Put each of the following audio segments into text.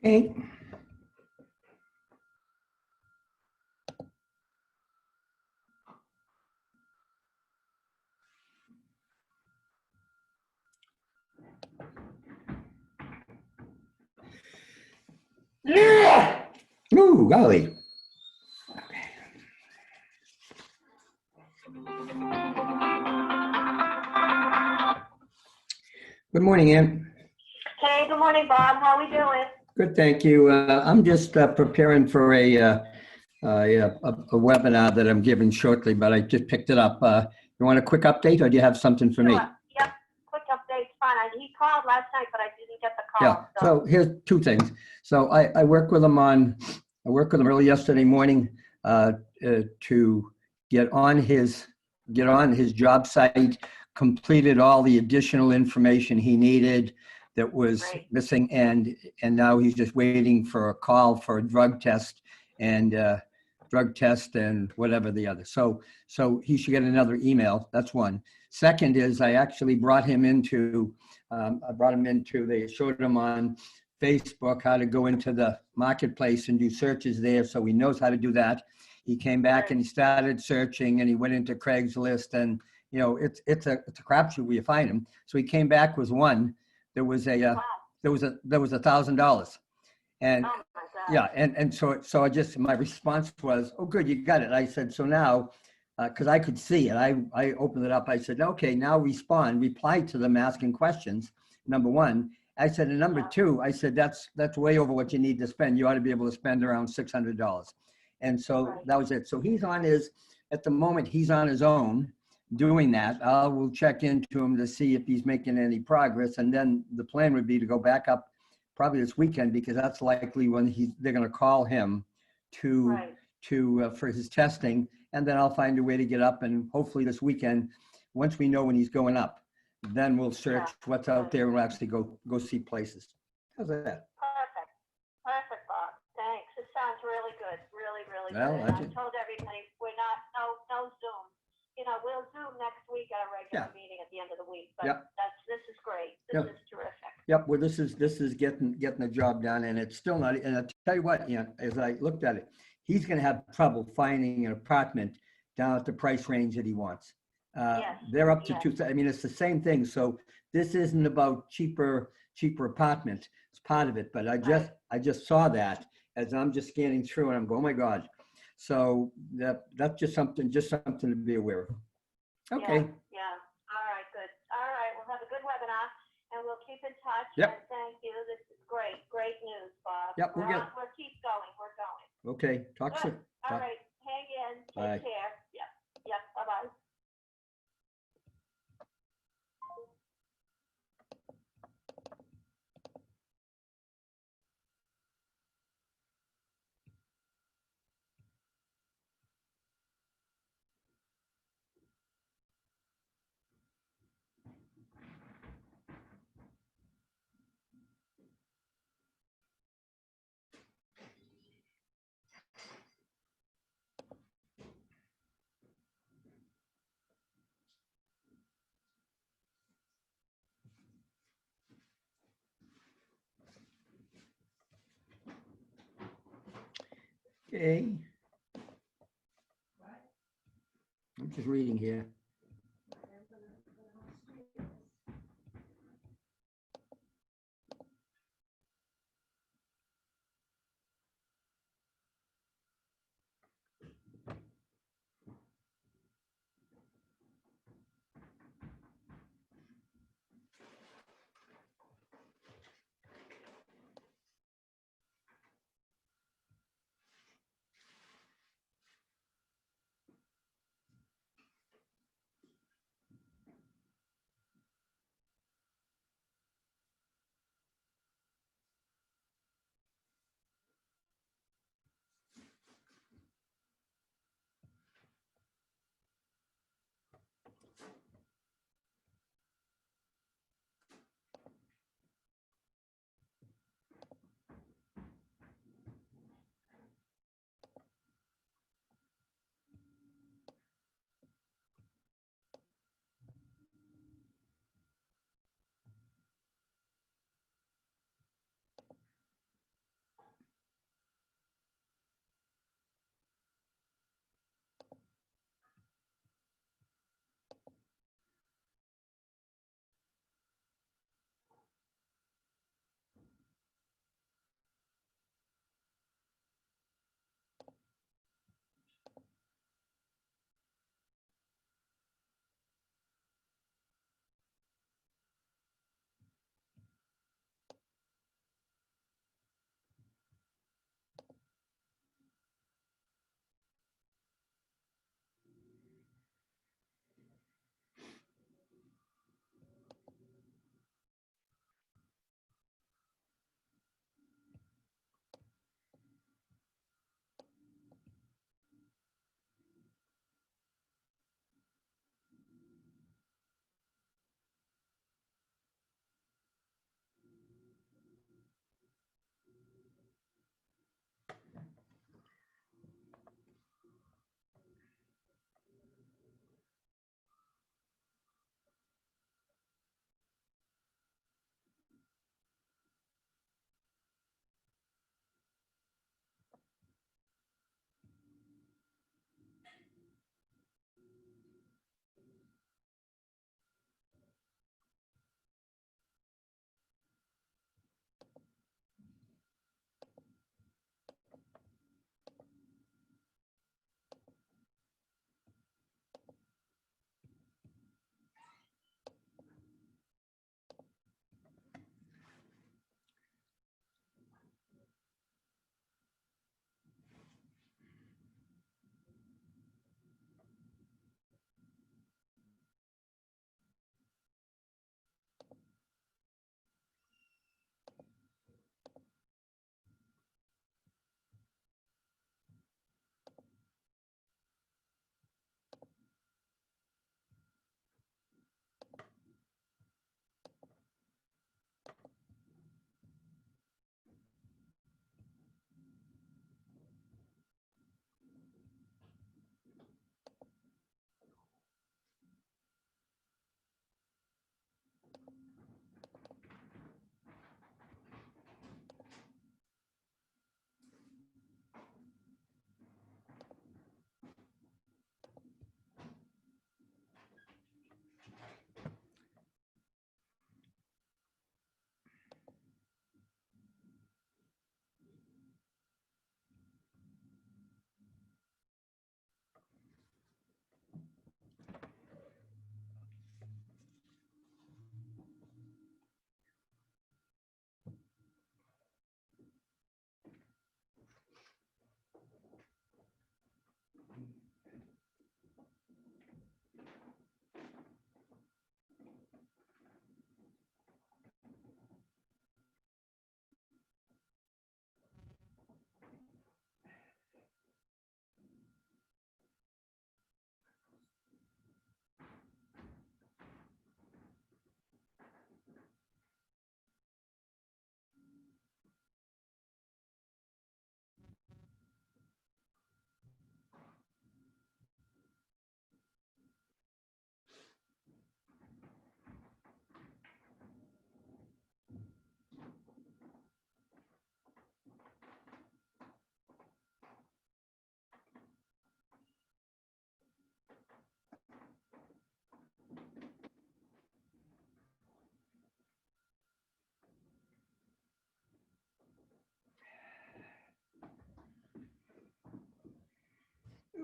Okay. Ooh, golly. Good morning, Ann. Hey, good morning, Bob. How are we doing? Good, thank you. I'm just preparing for a webinar that I'm giving shortly, but I just picked it up. You want a quick update, or do you have something for me? Sure. Yep. Quick update's fine. He called last night, but I didn't get the call. Yeah. So here's two things. So I work with him early yesterday morning to get on his job site, completed all the additional information he needed that was missing, and now he's just waiting for a call for a drug test and whatever the other. So he should get another email. That's one. Second is I actually brought him into they showed him on Facebook how to go into the marketplace and do searches there, so he knows how to do that. He came back and he started searching, and he went into Craigslist, and it's a crapshoot where you find him. So he came back with one. There was $1,000, and oh my God. yeah, and so I just, my response was, oh, good, you got it. I said, so now, because I could see it, I opened it up. I said, okay, now reply to them asking questions. Number one, I said, and number two, I said, that's way over what you need to spend. You ought to be able to spend around $600. And so that was it. So at the moment, he's on his own doing that. I will check into him to see if he's making any progress. And then the plan would be to go back up probably this weekend, because that's likely when they're going to call him to for his testing, and then I'll find a way to get up, and hopefully this weekend, once we know when he's going up, then we'll search what's out there and we'll actually go see places. How's that? Perfect. Perfect, Bob. Thanks. It sounds really good. Really, really Well, good. I And I just- told everybody we're not, no Zoom. You know, we'll Zoom next week at our regular Yeah. meeting at the end of the week, but Yep. this is great. Yeah. This is terrific. Yep, well, this is getting the job done, and it's still not, and I'll tell you what, Ian, as I looked at it, he's gonna have trouble finding an apartment down at the price range that he wants. Yes, They're up to yes. I mean, it's the same thing, so this isn't about cheaper apartment, it's part of it, but I just saw that as I'm just scanning through and I'm going, oh my God. So that's just something to be aware of. Okay, Yeah. All right, good. All right, we'll have a good webinar and we'll keep in touch. Yep. And thank you. This is great. Great news, Bob. Yep, we'll get- We'll keep going. We're going. okay, talk Good. soon. All Talk- right. Hang in. Take Bye. care. Yep. Yep. Bye-bye. Okay. I'm just reading here.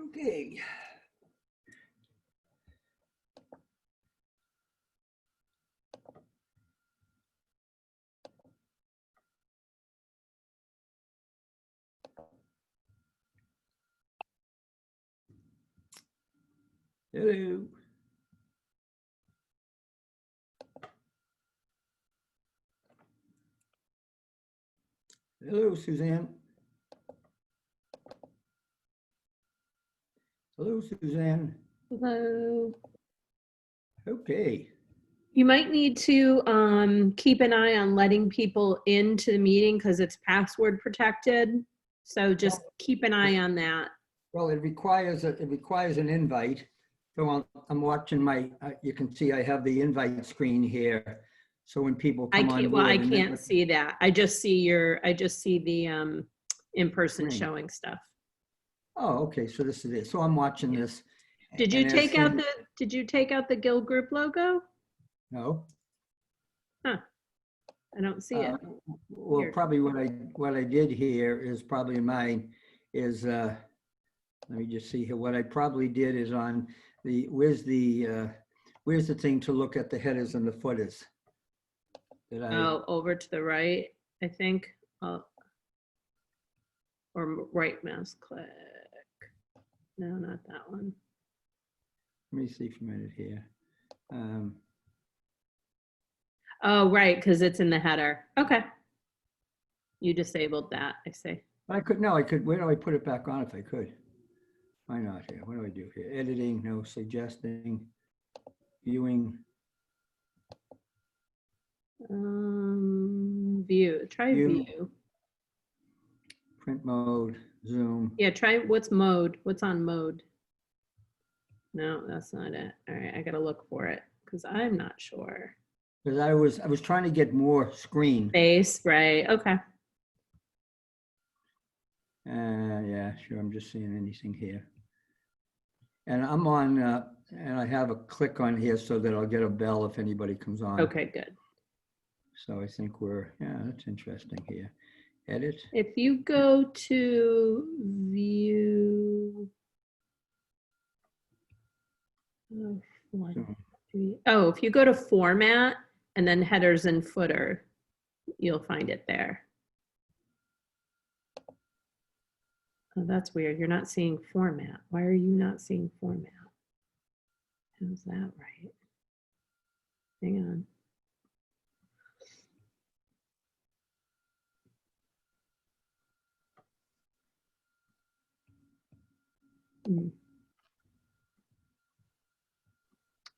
Okay. Hello. Hello, Suzanne. Hello, Suzanne. Hello. Okay. You might need to keep an eye on letting people into the meeting because it's password protected. So just keep an eye on that. Well, it requires an invite. So I'm watching my, you can see I have the invite screen here. So when people I come on can't, board. well, I and then- can't see that. I just see the in-person Screen. showing stuff. Oh, okay, so this is it. So I'm watching this. Did you and as take out soon- did you take out the Guild Group logo? No. I don't see it. Well, Weird. probably what I did here is probably mine is, let me just see here. What I probably did is on where's the thing to look at the headers and the footers? Did I? Oh, over to the right, I think. Or right mouse click. No, not that one. Let me see for a minute here. Oh, right, because it's in the header. Okay. You disabled that, I see. I could, no, I could, where do I put it back on if I could? Why not here? What do I do here? Editing, no, suggesting, viewing, View. Try View. view. print mode, Zoom. Yeah, try what's mode. What's on mode? No, that's not it. All right, I gotta look for it because I'm not sure. Because I was trying to get more screen. Base, right? Okay. Yeah, sure, I'm just seeing anything here. And I'm on, and I have a click on here so that I'll get a bell if anybody comes on. Okay, good. So I think yeah, that's interesting here. Edit, If you go to view. Oh, Zoom. if you go to format and then headers and footer, you'll find it there. Oh, that's weird. You're not seeing format. Why are you not seeing format? How's that right? Hang on. Hmm.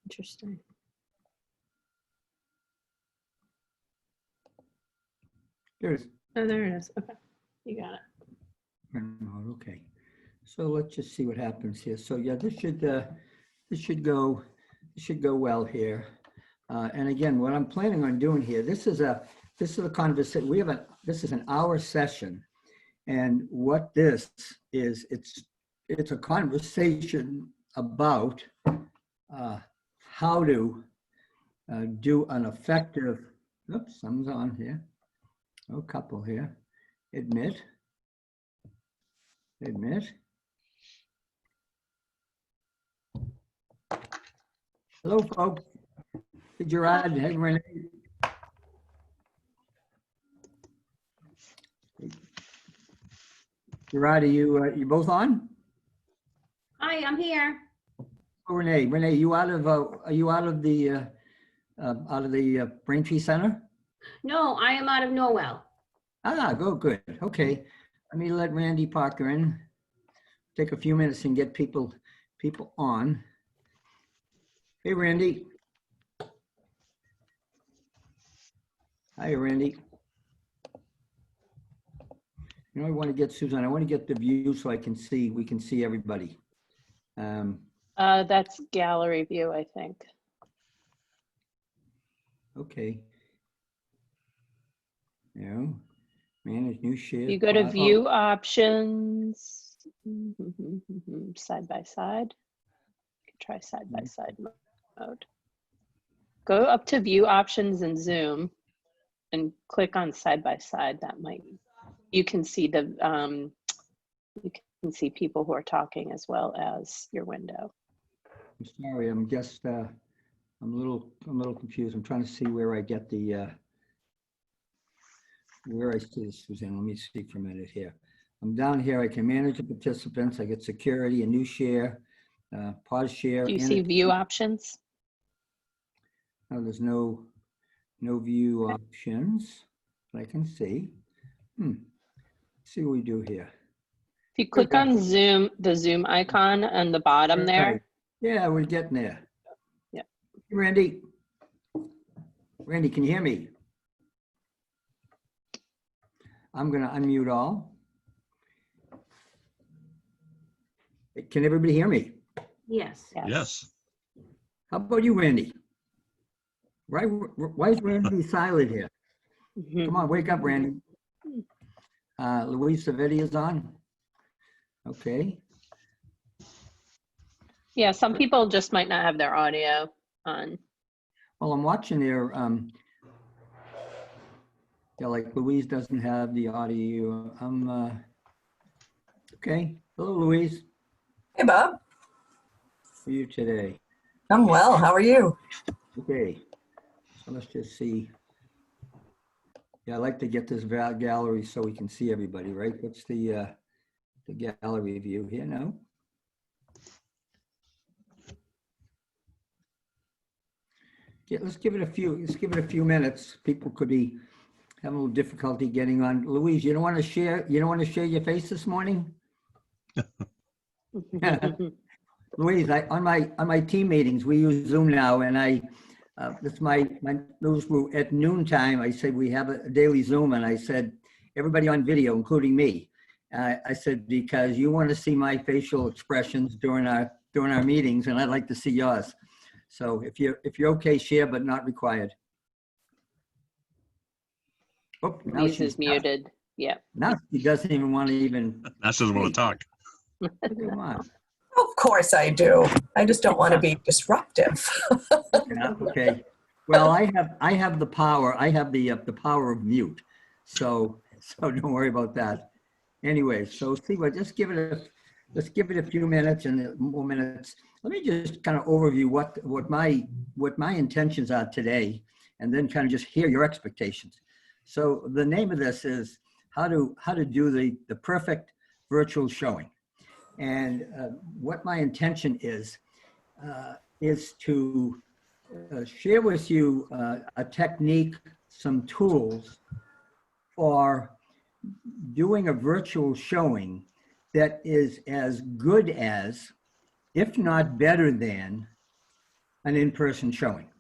Interesting. There it is. Oh, there it is. Okay, you got it. Oh, okay. So let's just see what happens here. So yeah, this should go well here. And again, what I'm planning on doing here, this is a conversation. This is an hour session. And what this is, it's a conversation about how to do an effective, oops, someone's on here. Oh, couple here. Admit. Hello, folks. Hey, Gerard. Hey, Renee. Gerard, are you both on? Hi, I'm here. Oh, Renee, are you out of the Braintree Center? No, I am out of Norwell. Good. Okay. Let me let Randy Parker in. Take a few minutes and get people on. Hey, Randy. Hi, Randy. You know, I want to get Susan. I want to get the view so we can see everybody. That's gallery view, I think. Okay. No. Manage new share. You go to file. view options, side by side. Try side by side mode. Go up to view options in Zoom and click on side by side. That might, you can see the can see people who are talking as well as your window. I'm sorry, I'm just, I'm a little confused. I'm trying to see where I get the, where I see this, Suzanne. Let me see for a minute here. I'm down here. I can manage the participants. I get security, a new share, pause share. Do you see view options? No, there's no view options that I can see. Let's see what we do here. If you click on Zoom, the Zoom icon on the bottom there. Right. Yeah, we're getting there. Yeah. Randy, can you hear me? I'm gonna unmute all. Can everybody hear me? Yes. Yes. How about you, Randy? Why is Randy silent here? Come on, wake up, Randy. Louise Savetti is on. Okay. Yeah, some people just might not have their audio on. Well, I'm watching their, yeah, like Louise doesn't have the audio. Okay. Hello, Louise. Hey, Bob. How are you today? I'm well. How are you? Okay. So let's just see. Yeah, I like to get this gallery so we can see everybody, right? What's the gallery view here now? Yeah, let's give it a few minutes. People could be having a little difficulty getting on. Louise, you don't want to share your face this morning? Louise, on my team meetings, we use Zoom now, and that's my news group at noontime. I said we have a daily Zoom, and I said everybody on video, including me. I said because you want to see my facial expressions during our meetings, and I'd like to see yours. So if you're okay, share, but not required. Oh, now Louise she's is muted. Yeah. Now she doesn't even want to even. That doesn't want to talk. Come on. Of course I do. I just don't want to be disruptive. Yeah, okay. Well, I have the power. I have the power of mute. So don't worry about that. Anyway, so see what, let's give it a few minutes and more minutes. Let me just kind of overview what my intentions are today, and then kind of just hear your expectations. So the name of this is how to do the perfect virtual showing. And what my intention is to share with you a technique, some tools for doing a virtual showing that is as good as, if not better than, an in-person showing.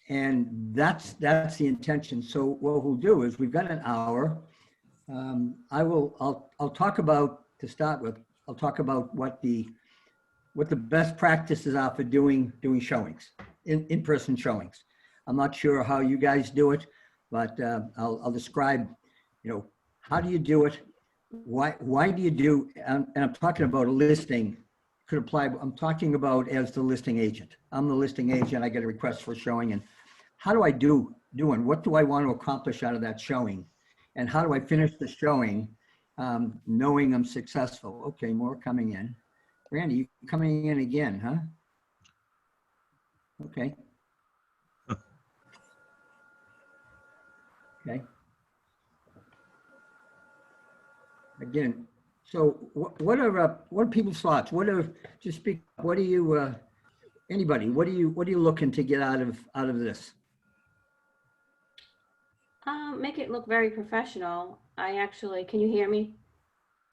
And that's the intention. So what we'll do is we've got an hour. I'll talk about, to start with, I'll talk about what the best practices are for doing showings, in-person showings. I'm not sure how you guys do it, but I'll describe, how do you do it? Why do you do, and I'm talking about a listing, could apply, I'm talking about as the listing agent. I'm the listing agent, I get a request for a showing, and how do I do it? What do I want to accomplish out of that showing? And how do I finish the showing knowing I'm successful? Okay, more coming in. Randy, you coming in again, huh? Okay. Okay. Again, so what are people's thoughts? Just speak, what do you, anybody, what are you looking to get out of this? Make it look very professional. Can you hear me?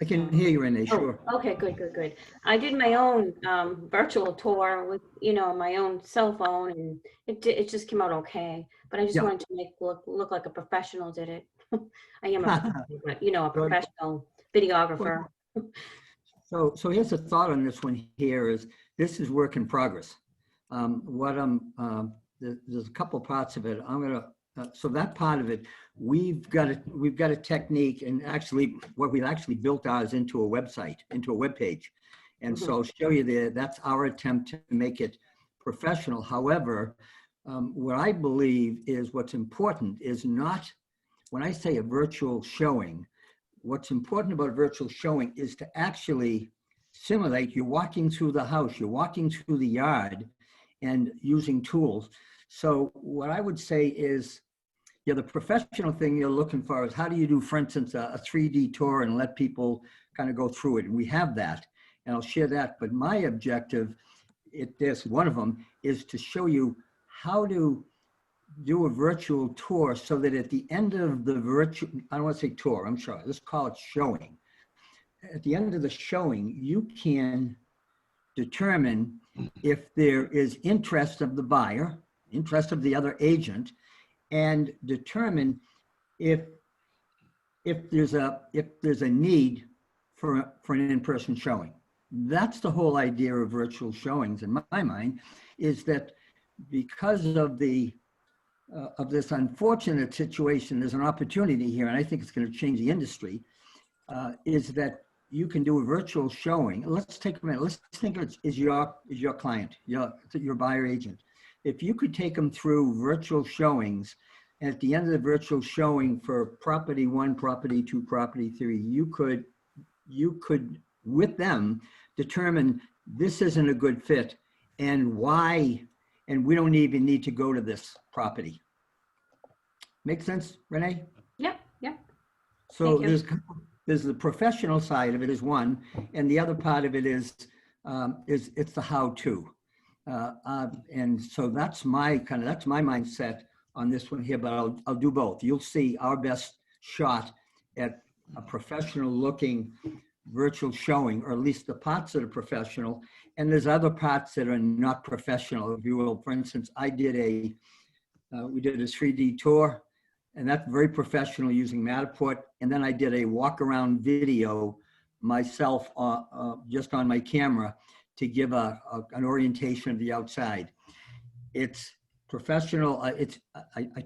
I can hear you, Renee, sure. Oh, okay, good. I did my own virtual tour with, my own cell phone, and it just came out okay. But I just wanted to make look like a professional did it. I am a professional videographer. So here's a thought on this one here is, this is work in progress. There's a couple parts of it. So that part of it, we've got a technique, and actually what we've actually built ours into a website, into a web page. And so I'll show you there, that's our attempt to make it professional. However, what I believe is what's important is not, when I say a virtual showing, what's important about virtual showing is to actually simulate, you're walking through the house, you're walking through the yard and using tools. So what I would say is, yeah, the professional thing you're looking for is how do you do, for instance, a 3D tour and let people kind of go through it. And we have that, and I'll share that. But my objective, there's one of them, is to show you how to do a virtual tour so that at the end of the virtual, I don't want to say tour, I'm sorry, let's call it showing. At the end of the showing, you can determine if there is interest of the buyer, interest of the other agent, and determine if there's a need for an in-person showing. That's the whole idea of virtual showings in my mind, is that because of this unfortunate situation, there's an opportunity here, and I think it's going to change the industry, is that you can do a virtual showing. Let's take a minute. Let's think of it as your client, your buyer agent. If you could take them through virtual showings, and at the end of the virtual showing for property 1, property 2, property 3, you could with them determine this isn't a good fit and why, and we don't even need to go to this property. Make sense, Renee? Yep, yep. So Thank you. there's the professional side of it is one, and the other part of it is it's the how-to. And so that's my mindset on this one here, but I'll do both. You'll see our best shot at a professional looking virtual showing, or at least the parts that are professional. And there's other parts that are not professional, if you will. For instance, we did a 3D tour, and that's very professional using Matterport. And then I did a walk around video myself just on my camera to give an orientation of the outside. It's professional. I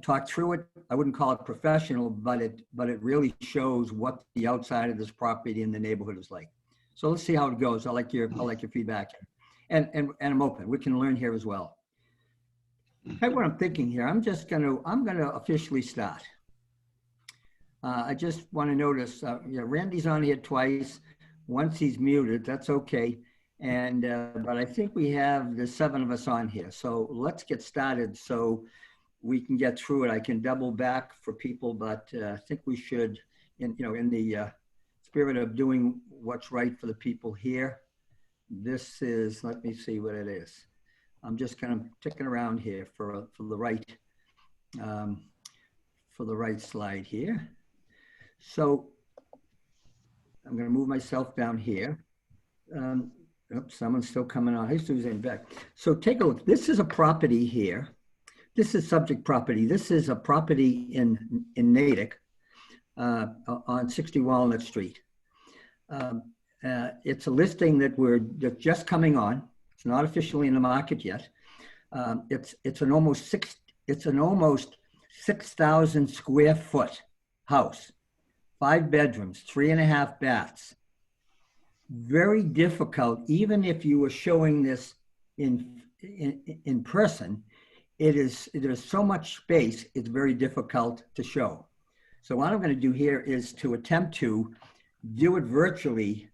talked through it. I wouldn't call it professional, but it really shows what the outside of this property in the neighborhood is like. So let's see how it goes. I like your feedback, and I'm open. We can learn here as well. Hey, what I'm thinking here, I'm gonna officially start. I just want to notice, Randy's on here twice. Once he's muted, that's okay. And but I think we have the 7 of us on here. So let's get started so we can get through it. I can double back for people, but I think we should, in the spirit of doing what's right for the people here. This is, let me see what it is. I'm just kind of ticking around here for the right slide here. So I'm going to move myself down here. Oops, someone's still coming on. Hey, Suzanne, back. So take a look. This is a property here. This is subject property. This is a property in Natick on 60 Walnut Street. It's a listing that's just coming on. It's not officially in the market yet. It's an almost 6,000 square foot house, 5 bedrooms, 3.5 baths. Very difficult, even if you were showing this in person, there's so much space, it's very difficult to show. So what I'm going to do here is to attempt to do it virtually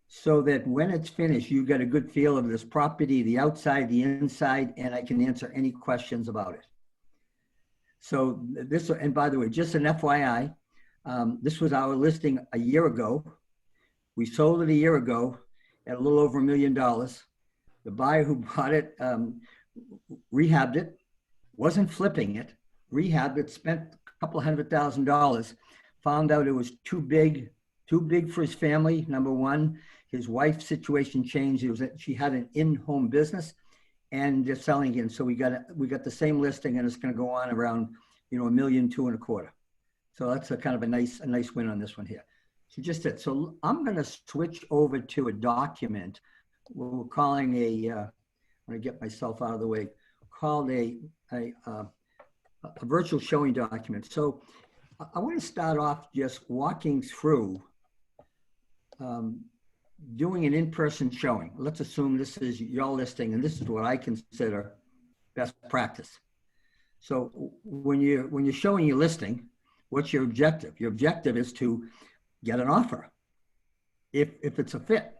so that when it's finished, you get a good feel of this property, the outside, the inside, and I can answer any questions about it. So this, and by the way, just an FYI, this was our listing a year ago. We sold it a year ago at a little over $1 million. The buyer who bought it rehabbed it, wasn't flipping it, rehabbed it, spent a couple $100,000, found out it was too big for his family, number one. His wife's situation changed. She had an in-home business, and they're selling it. So we got the same listing, and it's going to go on around $1.2 million and a quarter. So that's a kind of a nice win on this one here. So just it. So I'm going to switch over to a document we're calling I'm going to get myself out of the way, called a virtual showing document. So I want to start off just walking through doing an in-person showing. Let's assume this is your listing, and this is what I consider best practice. So when you're showing your listing, what's your objective? Your objective is to get an offer if it's a fit.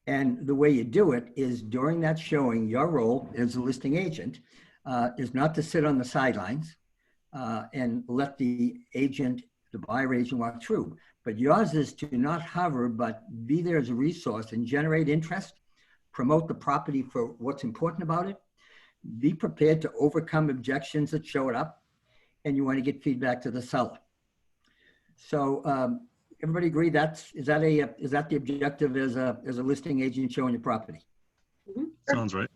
And the way you do it is during that showing, your role as a listing agent is not to sit on the sidelines and let the buyer agent walk through. But yours is to not hover, but be there as a resource and generate interest, promote the property for what's important about it, be prepared to overcome objections that show it up, and you want to get feedback to the seller. So everybody agree is that the objective as a listing agent showing your property? Sounds right.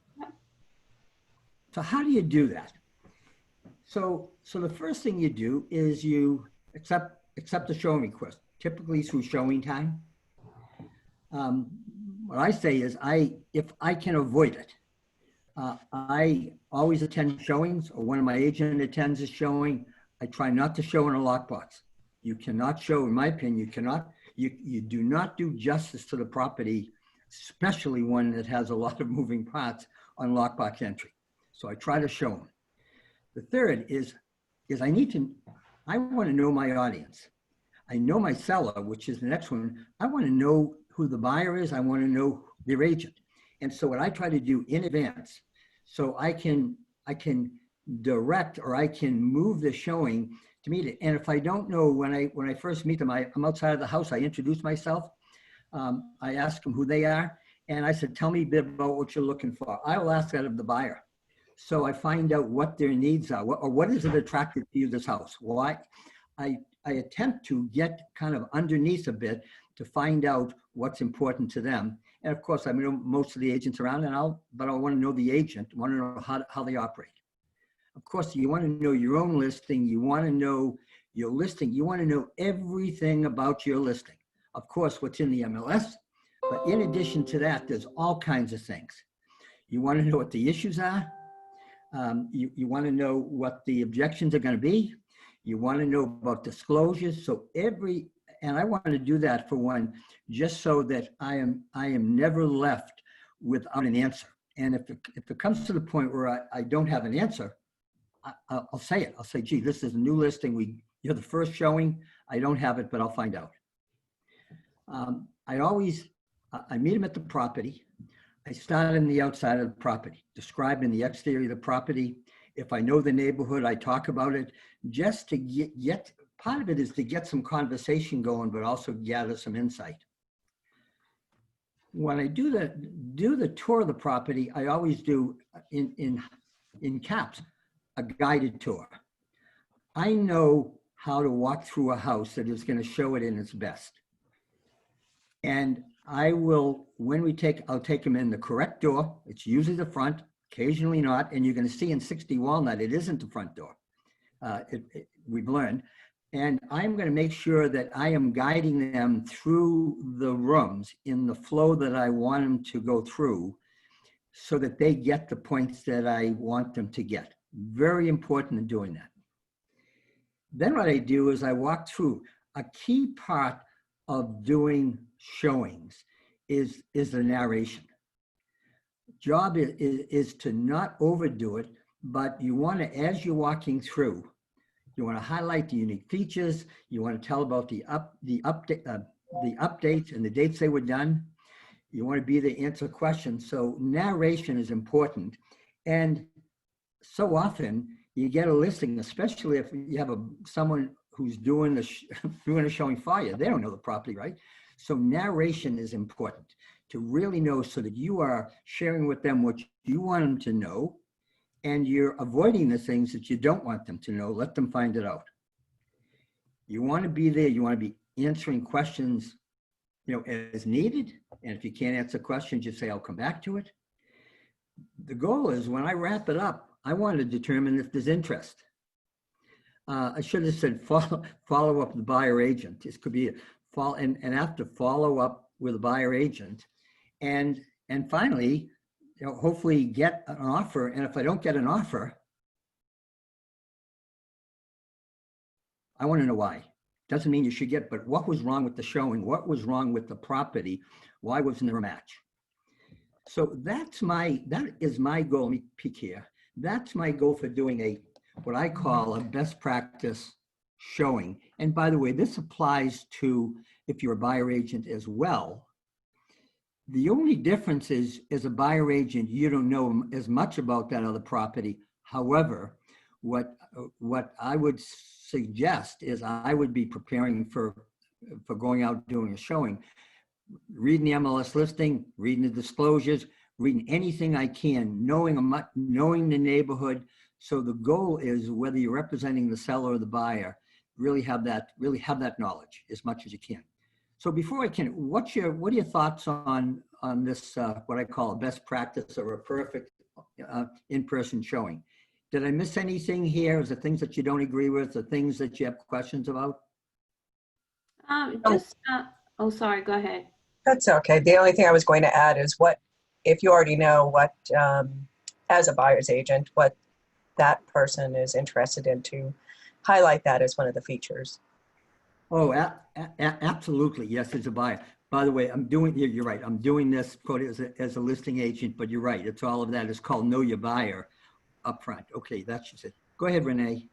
So how do you do that? So the first thing you do is you accept the showing request, typically through showing time. What I say is if I can avoid it, I always attend showings, or one of my agent attends a showing. I try not to show in a lockbox. You cannot show, in my opinion, you do not do justice to the property, especially one that has a lot of moving parts on lockbox entry. So I try to show them. The third is I want to know my audience. I know my seller, which is the next one. I want to know who the buyer is. I want to know their agent. And so what I try to do in advance, so I can direct, or I can move the showing to meet it. And if I don't know, when I first meet them, I'm outside of the house, I introduce myself. I ask them who they are. And I said, tell me a bit about what you're looking for. I'll ask that of the buyer. So I find out what their needs are, or what is it attractive to you, this house? Well, I attempt to get kind of underneath a bit to find out what's important to them. And of course, I know most of the agents around, but I want to know the agent, I want to know how they operate. Of course, you want to know your own listing. You want to know your listing. You want to know everything about your listing. Of course, what's in the MLS. But in addition to that, there's all kinds of things. You want to know what the issues are. You want to know what the objections are going to be. You want to know about disclosures. So and I want to do that for one, just so that I am never left without an answer. And if it comes to the point where I don't have an answer, I'll say it. I'll say, gee, this is a new listing. You're the first showing. I don't have it, but I'll find out. I meet them at the property. I start on the outside of the property, describing the exterior of the property. If I know the neighborhood, I talk about it, just to get part of it is to get some conversation going, but also gather some insight. When I do the tour of the property, I always do in caps, a guided tour. I know how to walk through a house that is going to show it in its best. And I will, I'll take them in the correct door. It's usually the front, occasionally not. And you're going to see in 60 Walnut, it isn't the front door. We've learned. And I'm going to make sure that I am guiding them through the rooms in the flow that I want them to go through, so that they get the points that I want them to get. Very important in doing that. Then what I do is I walk through. A key part of doing showings is the narration. Job is to not overdo it, but you want to, as you're walking through, you want to highlight the unique features. You want to tell about the updates and the dates they were done. You want to be there to answer questions. So narration is important. And so often you get a listing, especially if you have someone who's doing a showing for you. They don't know the property, right? So narration is important to really know, so that you are sharing with them what you want them to know, and you're avoiding the things that you don't want them to know. Let them find it out. You want to be there. You want to be answering questions, as needed. And if you can't answer questions, just say, I'll come back to it. The goal is, when I wrap it up, I want to determine if there's interest. I should have said follow up with the buyer agent. This could be and after follow up with the buyer agent, and finally, hopefully get an offer. And if I don't get an offer, I want to know why. Doesn't mean you should get, but what was wrong with the showing? What was wrong with the property? Why wasn't there a match? So that is my goal. Let me peek here. That's my goal for doing what I call a best practice showing, and by the way, this applies to if you're a buyer agent as well. The only difference is, as a buyer agent, you don't know as much about that other property. However, what I would suggest is I would be preparing for going out doing a showing, reading the MLS listing, reading the disclosures, reading anything I can, knowing the neighborhood. So the goal is, whether you're representing the seller or the buyer, really have that knowledge as much as you can. So before I can, what are your thoughts on this, what I call a best practice or a perfect in-person showing? Did I miss anything here? Is there things that you don't agree with, or things that you have questions about? Oh, sorry, go ahead. That's okay. The only thing I was going to add is if you already know what, as a buyer's agent, what that person is interested in, to highlight that as one of the features. Oh, absolutely. Yes, as a buyer. By the way, you're right. I'm doing this quote as a listing agent, but you're right. It's all of that. It's called Know Your Buyer upfront. Okay, that's just it. Go ahead, Renee.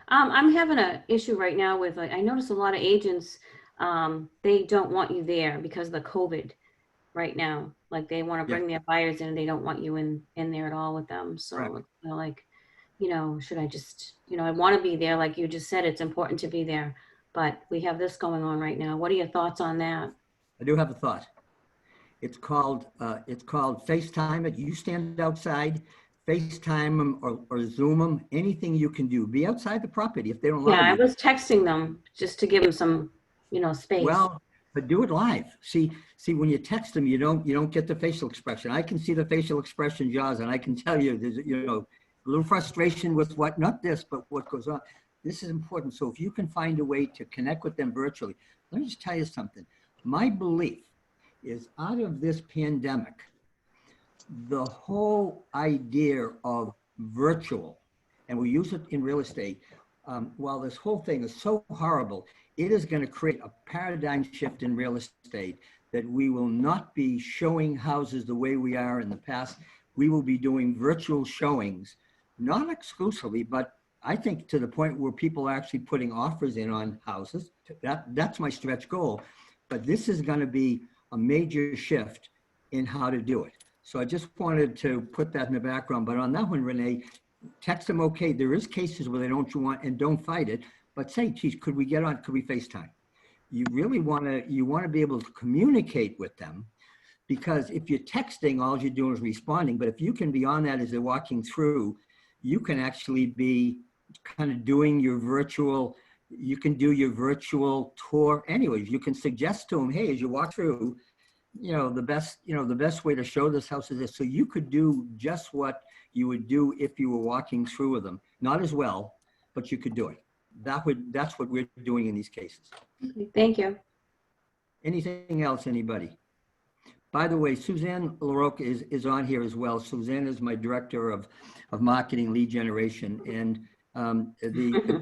I'm having an issue right now with, like, I notice a lot of agents, they don't want you there because of the COVID right now. Like, they want to bring their buyers in and they don't want you in there at all with them. So Right. it's kinda like, should I just, I want to be there. Like you just said, it's important to be there, but we have this going on right now. What are your thoughts on that? I do have a thought. It's called FaceTime it. You stand outside, FaceTime them or Zoom them, anything you can do. Be outside the property if they don't allow Yeah, I you. was texting them just to give them some, space. Well, but do it live. See, when you text them, you don't get the facial expression. I can see the facial expression, Jaws, and I can tell you there's, a little frustration with not this, but what goes on. This is important. So if you can find a way to connect with them virtually, let me just tell you something. My belief is, out of this pandemic, the whole idea of virtual, and we use it in real estate, while this whole thing is so horrible, it is going to create a paradigm shift in real estate, that we will not be showing houses the way we are in the past. We will be doing virtual showings, not exclusively, but I think to the point where people are actually putting offers in on houses. That's my stretch goal. But this is going to be a major shift in how to do it. So I just wanted to put that in the background. But on that one, Renee, text them, okay, there is cases where they don't want and don't fight it, but say, geez, could we FaceTime? You really want to be able to communicate with them, because if you're texting, all you're doing is responding. But if you can be on that as they're walking through, you can actually be kind of doing your virtual, you can do your virtual tour anyways. You can suggest to them, hey, as you walk through, the best way to show this house is this. So you could do just what you would do if you were walking through with them. Not as well, but you could do it. That's what we're doing in these cases. Okay, thank you. Anything else, anybody? By the way, Suzanne LaRocque is on here as well. Suzanne is my director of marketing lead generation, and the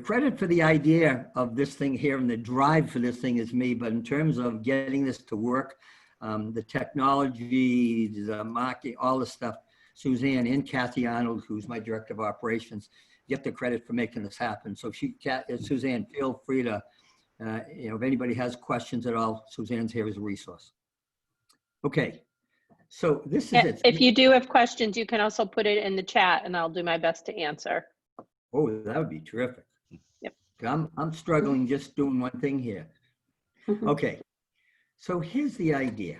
credit for the idea of this thing here and the drive for this thing is me. But in terms of getting this to work, the technology, the marketing, all the stuff, Suzanne and Kathy Arnold, who's my director of operations, get the credit for making this happen. So Suzanne, feel free to, if anybody has questions at all, Suzanne's here as a resource. Okay, so this is it. If you do have questions, you can also put it in the chat and I'll do my best to answer. Oh, that would be terrific. Yep. I'm struggling just doing one thing here. Okay, so here's the idea.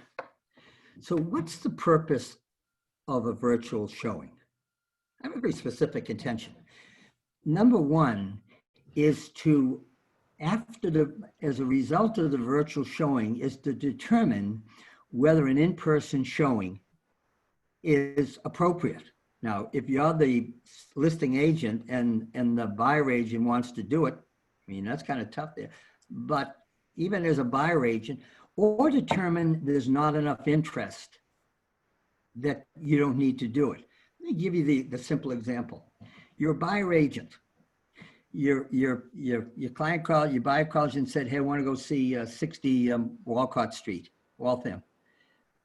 So what's the purpose of a virtual showing? I have a very specific intention. Number one is to, as a result of the virtual showing, is to determine whether an in-person showing is appropriate. Now, if you're the listing agent and the buyer agent wants to do it, I mean, that's kind of tough there. But even as a buyer agent, or determine there's not enough interest that you don't need to do it. Let me give you the simple example. You're a buyer agent. Your client called, your buyer calls you and said, hey, I want to go see 60 Walcott Street, Waltham.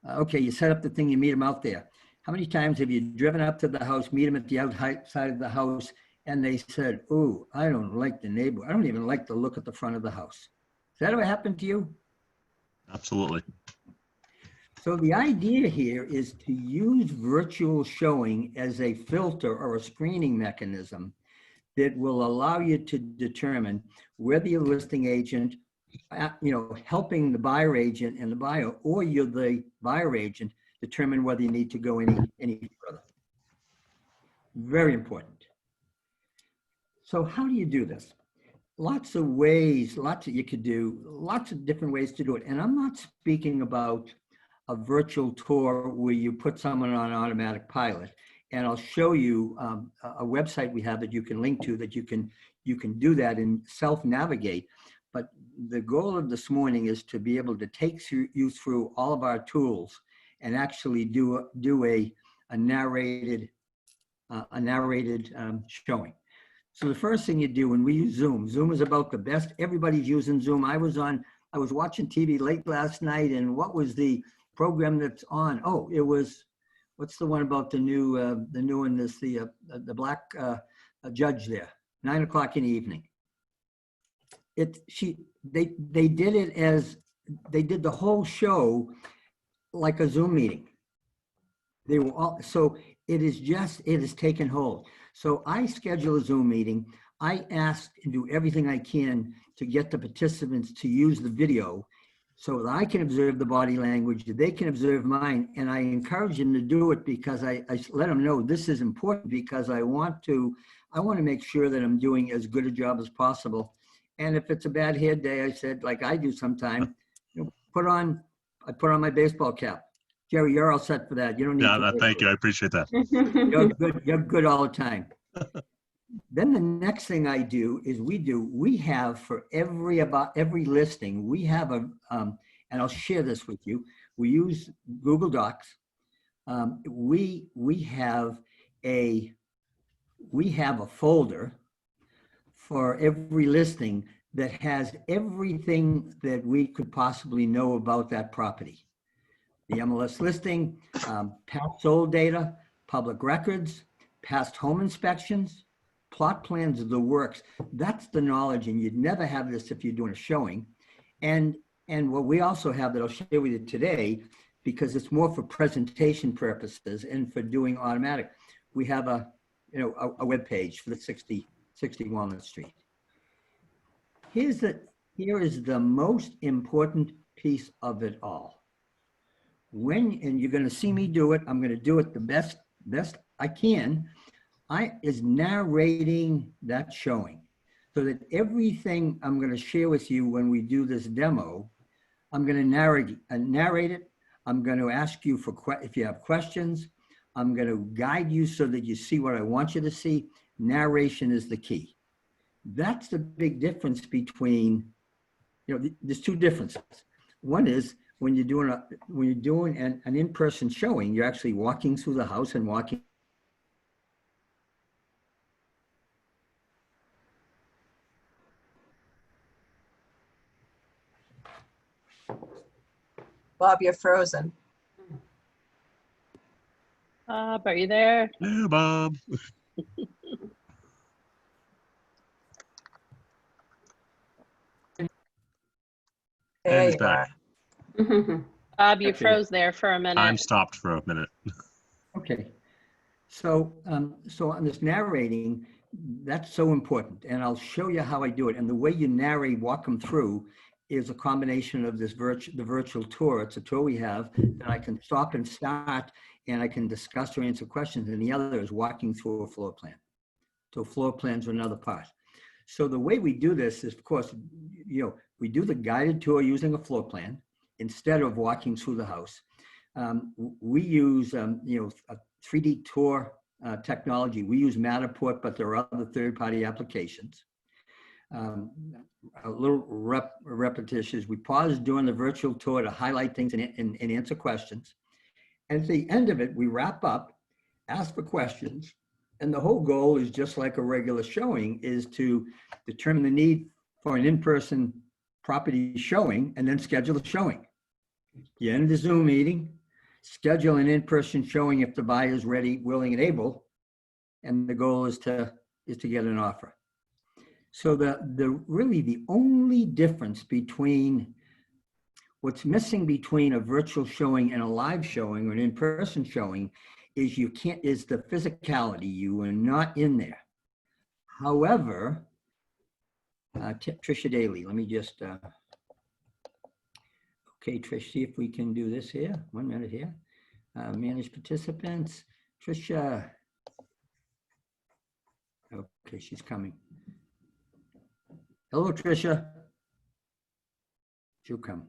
Okay, you set up the thing, you meet them out there. How many times have you driven up to the house, meet them at the outside of the house, and they said, "Ooh, I don't like the neighbor. I don't even like the look at the front of the house." Has that ever happened to you? Absolutely. So the idea here is to use virtual showing as a filter or a screening mechanism that will allow you to determine whether you're listing agent, helping the buyer agent and the buyer, or you're the buyer agent, determine whether you need to go any further. Very important. So how do you do this? Lots of ways, you could do, lots of different ways to do it. And I'm not speaking about a virtual tour where you put someone on automatic pilot. And I'll show you a website we have that you can link to that you can do that and self-navigate. But the goal of this morning is to be able to take you through all of our tools and actually do a narrated showing. So the first thing you do when we use Zoom, Zoom is about the best. Everybody's using Zoom. I was watching TV late last night, and what was the program that's on? Oh, it was, what's the one about the new one? This the black judge there, 9 o'clock in the evening. They did the whole show like a Zoom meeting. They were all, so it has taken hold. So I schedule a Zoom meeting. I ask and do everything I can to get the participants to use the video so that I can observe the body language, that they can observe mine. And I encourage them to do it because I let them know this is important, because I want to make sure that I'm doing as good a job as possible. And if it's a bad hair day, I said, like I do sometime, I put on my baseball cap. Jerry, you're all set for that. You don't need to. Thank you. I appreciate that. You're good. You're good all the time. Then the next thing I do is we have for every listing, we have and I'll share this with you. We use Google Docs. We have a folder for every listing that has everything that we could possibly know about that property. The MLS listing, past sold data, public records, past home inspections, plot plans of the works. That's the knowledge, and you'd never have this if you're doing a showing. And what we also have that I'll share with you today, because it's more for presentation purposes and for doing automatic, we have a web page for the 60 Walnut Street. Here is the most important piece of it all. And you're going to see me do it, I'm going to do it the best I can, is narrating that showing, so that everything I'm going to share with you when we do this demo, I'm going to narrate it. I'm going to ask you if you have questions. I'm going to guide you so that you see what I want you to see. Narration is the key. That's the big difference between, there's two differences. One is when you're doing an in-person showing, you're actually walking through the house and walking. Bob, you're frozen. Bob, are you there? Yeah, Bob. There he's you back. are. Bob, you Okay. froze there for a minute. Time stopped for a minute. Okay. So on this narrating, that's so important. And I'll show you how I do it. And the way you narrate, walk them through, is a combination of the virtual tour. It's a tour we have that I can stop and start, and I can discuss or answer questions. And the other is walking through a floor plan. So floor plans are another part. So the way we do this is, of course, we do the guided tour using a floor plan instead of walking through the house. We use, a 3D tour technology. We use Matterport, but there are other third-party applications. A little repetition. We pause during the virtual tour to highlight things and answer questions. And at the end of it, we wrap up, ask for questions. And the whole goal is just like a regular showing, is to determine the need for an in-person property showing and then schedule the showing. You end the Zoom meeting, schedule an in-person showing if the buyer is ready, willing, and able. And the goal is to is to get an offer. So really the only difference between what's missing between a virtual showing and a live showing or an in-person showing is the physicality. You are not in there. However, Trisha Daly, let me just, okay, Trish, see if we can do this here. 1 minute here. Manage participants. Trisha. Okay, she's coming. Hello, Trisha. She'll come.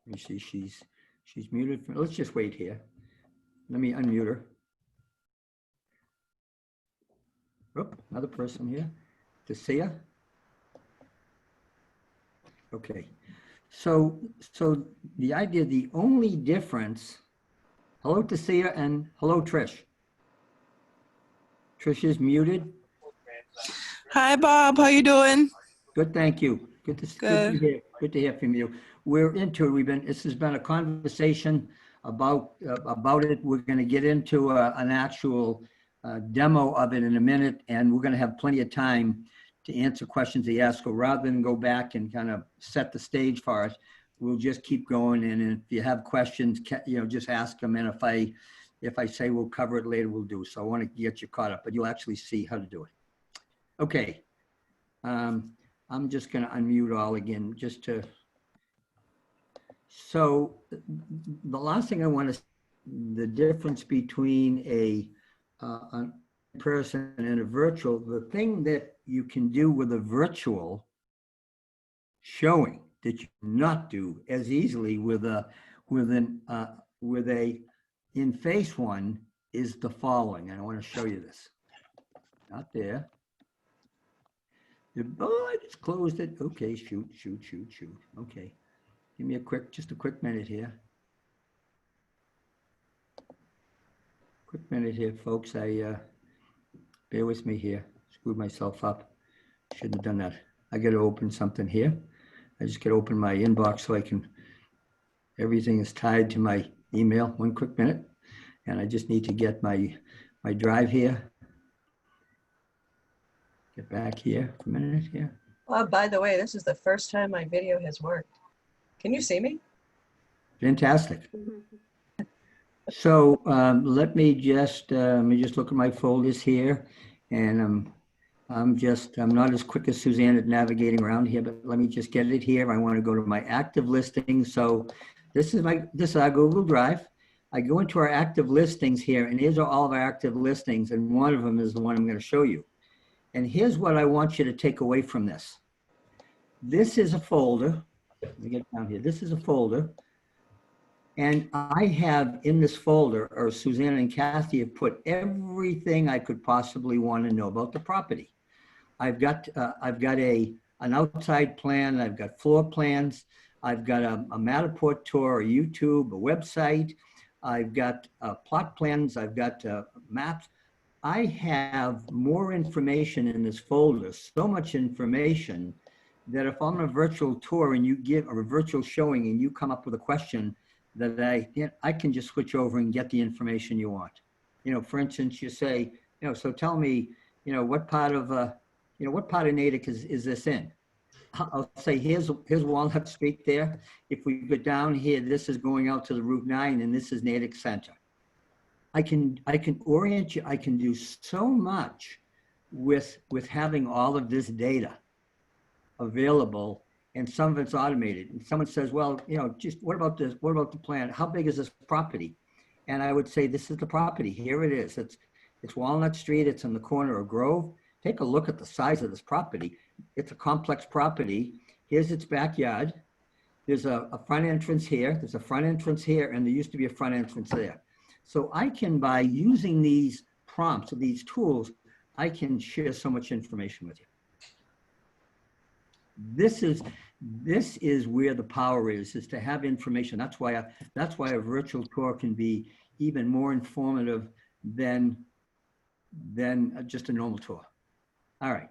Let me see, she's muted. Let's just wait here. Let me unmute her. Oh, another person here. Tasia. Okay. So the idea, the only difference. Hello, Tasia, and hello, Trish. Trish is muted. Hi, Bob. How you doing? Good, thank you. Good to hear from you. We're into it. This has been a conversation about it. We're going to get into an actual demo of it in a minute, and we're going to have plenty of time to answer questions they ask. So rather than go back and kind of set the stage for us, we'll just keep going. And if you have questions, just ask them. And if I say we'll cover it later, we'll do. So I want to get you caught up, but you'll actually see how to do it. Okay. I'm just going to unmute all again, just to. So the last thing I want to, the difference between a person and a virtual, the thing that you can do with a virtual showing that you cannot do as easily with a in-face one is the following. And I want to show you this. Not there. Oh, I just closed it. Okay, shoot. Okay. Give me just a quick minute here. Quick minute here, folks. Bear with me here. Screwed myself up. Shouldn't have done that. I got to open something here. I just got to open my inbox so I can, everything is tied to my email. 1 quick minute. And I just need to get my drive here. Get back here for a minute here. Well, by the way, this is the first time my video has worked. Can you see me? Fantastic. So let me just look at my folders here, and I'm not as quick as Suzanne at navigating around here, but let me just get it here. I want to go to my active listings. So this is our Google Drive. I go into our active listings here, and here's all of our active listings, and one of them is the one I'm going to show you. And here's what I want you to take away from this. This is a folder. Let me get down here. This is a folder. And I have in this folder, or Suzanne and Kathy have put everything I could possibly want to know about the property. I've got an outside plan. I've got floor plans. I've got a Matterport tour, a YouTube, a website. I've got plot plans. I've got maps. I have more information in this folder, so much information that if I'm on a virtual tour and you give or a virtual showing and you come up with a question that I can just switch over and get the information you want. For instance, you say, so tell me, what part of Natick is this in? I'll say, here's Walnut Street there. If we go down here, this is going out to the Route 9 and this is Natick Center. I can orient you. I can do so much with having all of this data available, and some of it's automated. And someone says, well, just what about this? What about the plan? How big is this property? And I would say, this is the property. Here it is. It's Walnut Street. It's in the corner of Grove. Take a look at the size of this property. It's a complex property. Here's its backyard. There's a front entrance here. There's a front entrance here, and there used to be a front entrance there. So I can, by using these prompts, these tools, I can share so much information with you. This is where the power is to have information. That's why a virtual tour can be even more informative than just a normal tour. All right.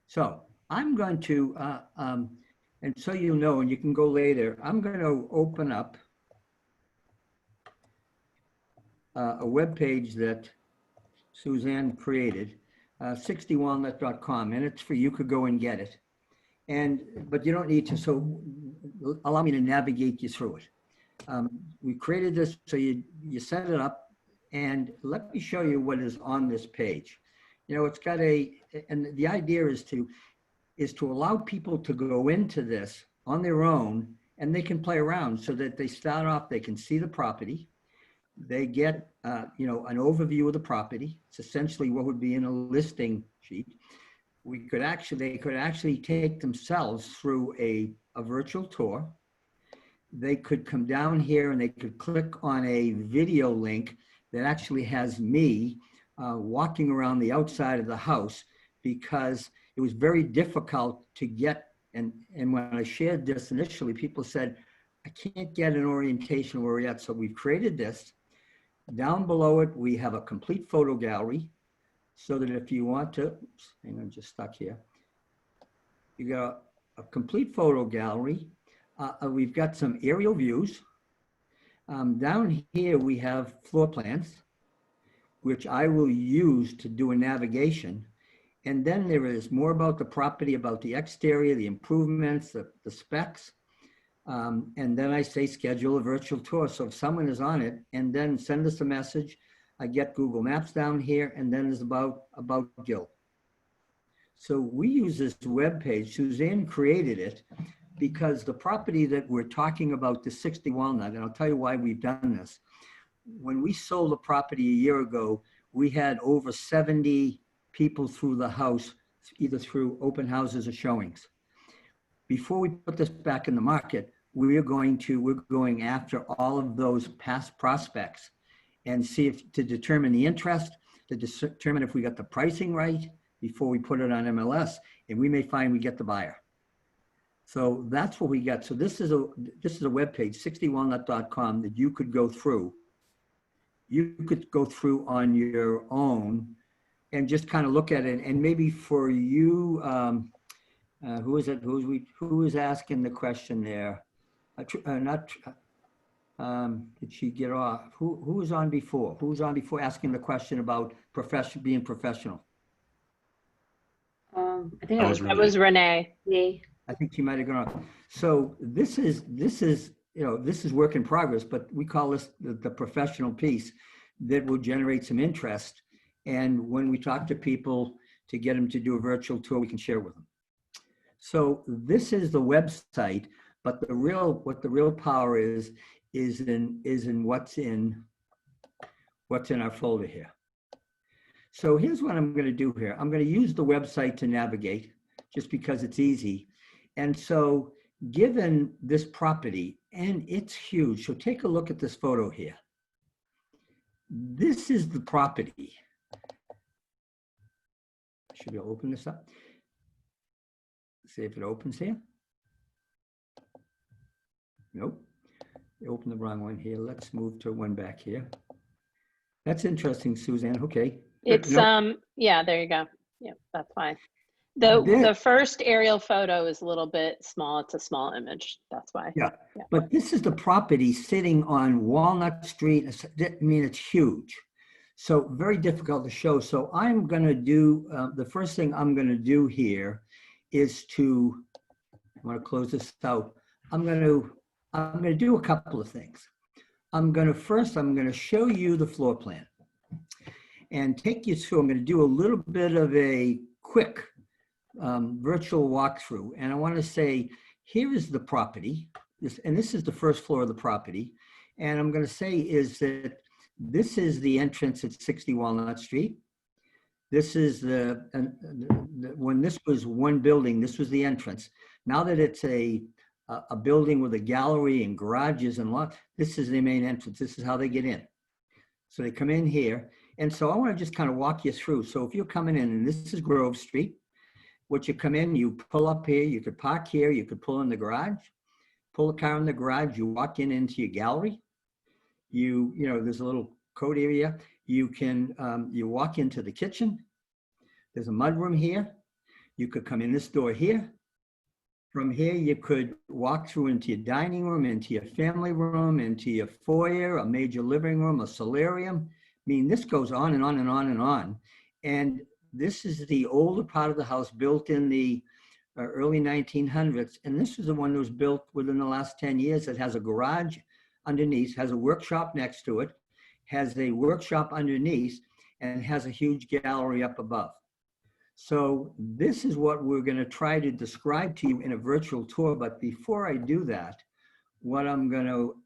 So I'm going to, and so you know, and you can go later, I'm going to open up a web page that Suzanne created, 60walnut.com, and it's free. You could go and get it. But you don't need to, so allow me to navigate you through it. We created this, so you set it up, and let me show you what is on this page. You know, it's got and the idea is to allow people to go into this on their own, and they can play around so that they start off, they can see the property. They get, you know, an overview of the property. It's essentially what would be in a listing sheet. They could actually take themselves through a virtual tour. They could come down here and they could click on a video link that actually has me walking around the outside of the house, because it was very difficult to get. And when I shared this initially, people said, I can't get an orientation where we're at. So we've created this. Down below it, we have a complete photo gallery, so that if you want to, oops, hang on, just stuck here. You got a complete photo gallery. We've got some aerial views. Down here, we have floor plans, which I will use to do a navigation. And then there is more about the property, about the exterior, the improvements, the specs. And then I say schedule a virtual tour. So if someone is on it, and then send us a message, I get Google Maps down here, and then it's about Gil. So we use this web page. Suzanne created it because the property that we're talking about, the 60 Walnut, and I'll tell you why we've done this. When we sold the property a year ago, we had over 70 people through the house, either through open houses or showings. Before we put this back in the market, we're going after all of those past prospects and see to determine the interest, to determine if we got the pricing right before we put it on MLS, and we may find we get the buyer. So that's what we got. So this is a web page, 60walnut.com, that you could go through. You could go through on your own and just kind of look at it. And maybe for you, who is it? Who is asking the question there? Did she get off? Who was on before? Who was on before asking the question about being professional? I think That was That was Renee. me. I think she might have gone off. So this is you know, this is work in progress, but we call this the professional piece that will generate some interest. And when we talk to people to get them to do a virtual tour, we can share with them. So this is the website, but what the real power is in what's in our folder here. So here's what I'm going to do here. I'm going to use the website to navigate just because it's easy. And so given this property, and it's huge. So take a look at this photo here. This is the property. Should we open this up? See if it opens here. Nope. You opened the wrong one here. Let's move to one back here. That's interesting, Suzanne. Okay. It's, Nope. yeah, there you go. Yeah, that's fine. The first aerial photo is a little bit small. It's a small image. That's why. Yeah. But this is the property sitting on Walnut Street. I mean, it's huge. So very difficult to show. So I'm going to do, the first thing I'm going to do here is I want to close this out. I'm going to do a couple of things. I'm going to show you the floor plan and take you through. I'm going to do a little bit of a quick virtual walkthrough. And I want to say, here is the property. This is the first floor of the property. And I'm going to say is that this is the entrance at 60 Walnut Street. This is when this was one building, this was the entrance. Now that it's a building with a gallery and garages and lot, this is the main entrance. This is how they get in. So they come in here. And so I want to just kind of walk you through. So if you're coming in, and this is Grove Street, once you come in, you pull up here, you could park here, you could pull in the garage, pull the car in the garage, you walk into your gallery. You know, there's a little coat area. You can, you walk into the kitchen. There's a mudroom here. You could come in this door here. From here, you could walk through into your dining room, into your family room, into your foyer, a major living room, a solarium, mean, this goes on and on and on and on. And this is the older part of the house built in the early 1900s. And this is the one that was built within the last 10 years. It has a garage underneath, has a workshop next to it, has a workshop underneath, and has a huge gallery up above. So this is what we're going to try to describe to you in a virtual tour. But before I do that, what I'm going to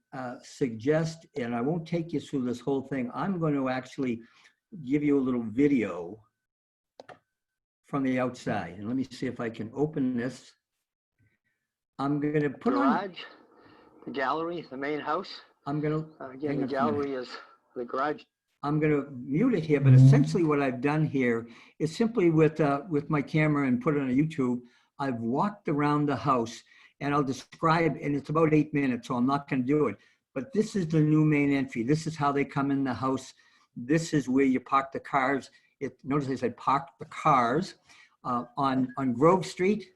suggest, and I won't take you through this whole thing, I'm going to actually give you a little video from the outside. And let me see if I can open this. I'm going to put on, Garage, the gallery, the main house. I'm going to, Again, hang the on a minute. gallery is the garage. I'm going to mute it here, but essentially what I've done here is simply with my camera and put it on YouTube, I've walked around the house and I'll describe, and it's about 8 minutes, so I'm not going to do it. But this is the new main entry. This is how they come in the house. This is where you park the cars. Notice I said park the cars on Grove Street.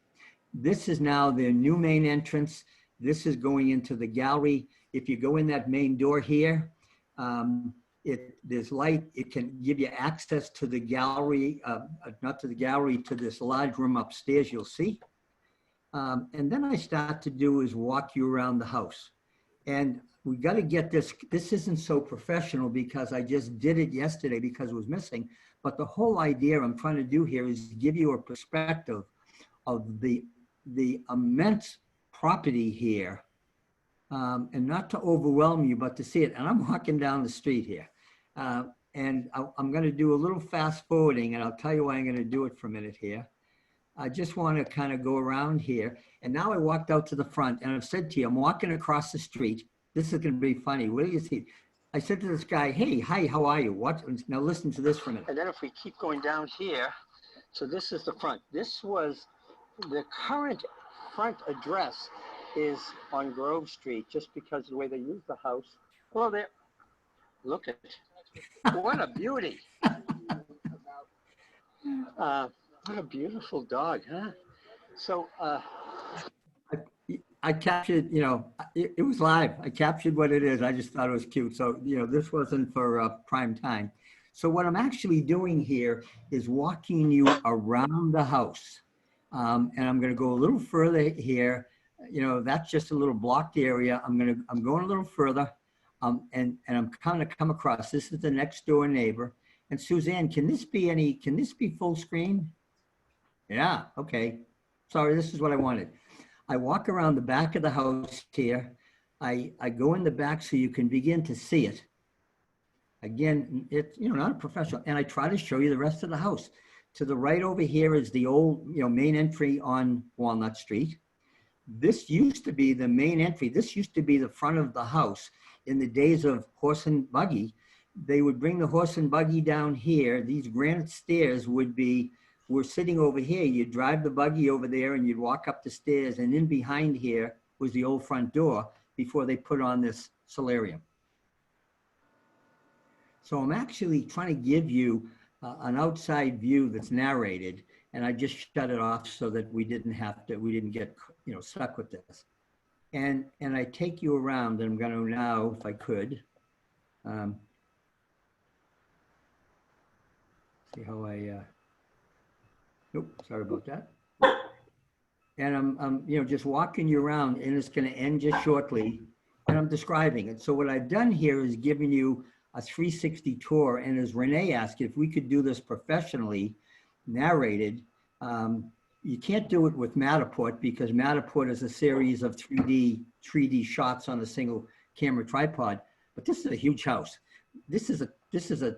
This is now their new main entrance. This is going into the gallery. If you go in that main door here, there's light. It can give you access to the gallery, not to the gallery, to this large room upstairs you'll see. And then I start to do is walk you around the house. And we got to get this isn't so professional because I just did it yesterday because it was missing. But the whole idea I'm trying to do here is give you a perspective of the immense property here. And not to overwhelm you, but to see it. And I'm walking down the street here. And I'm going to do a little fast forwarding, and I'll tell you why I'm going to do it for a minute here. I just want to kind of go around here. And now I walked out to the front, and I've said to you, I'm walking across the street. This is going to be funny. What do you see? I said to this guy, hey, hi, how are you? What? Now listen to this for a minute. And then if we keep going down here, so this is the front. This was the current front address is on Grove Street, just because of the way they use the house. Hello there. Look at it. What a beauty. What a beautiful dog, huh? So, I captured, it was live. I captured what it is. I just thought it was cute. So, this wasn't for prime time. So what I'm actually doing here is walking you around the house. And I'm going to go a little further here. That's just a little blocked area. I'm going a little further. And I'm kind of come across, this is the next door neighbor. And Suzanne, can this be full screen? Yeah, okay. Sorry, this is what I wanted. I walk around the back of the house here. I go in the back so you can begin to see it. Again, it's, not a professional. And I try to show you the rest of the house. To the right over here is the old, main entry on Walnut Street. This used to be the main entry. This used to be the front of the house. In the days of horse and buggy, they would bring the horse and buggy down here. These granite stairs were sitting over here. You'd drive the buggy over there and you'd walk up the stairs, and in behind here was the old front door before they put on this solarium. So I'm actually trying to give you an outside view that's narrated, and I just shut it off so that we didn't get stuck with this. And I take you around, and I'm going to now, if I could, see how I, nope, sorry about that. And I'm just walking you around, and it's going to end just shortly, and I'm describing it. So what I've done here is giving you a 360 tour, and as Renee asked, if we could do this professionally narrated, you can't do it with Matterport because Matterport is a series of 3D shots on a single camera tripod. But this is a huge house. This is a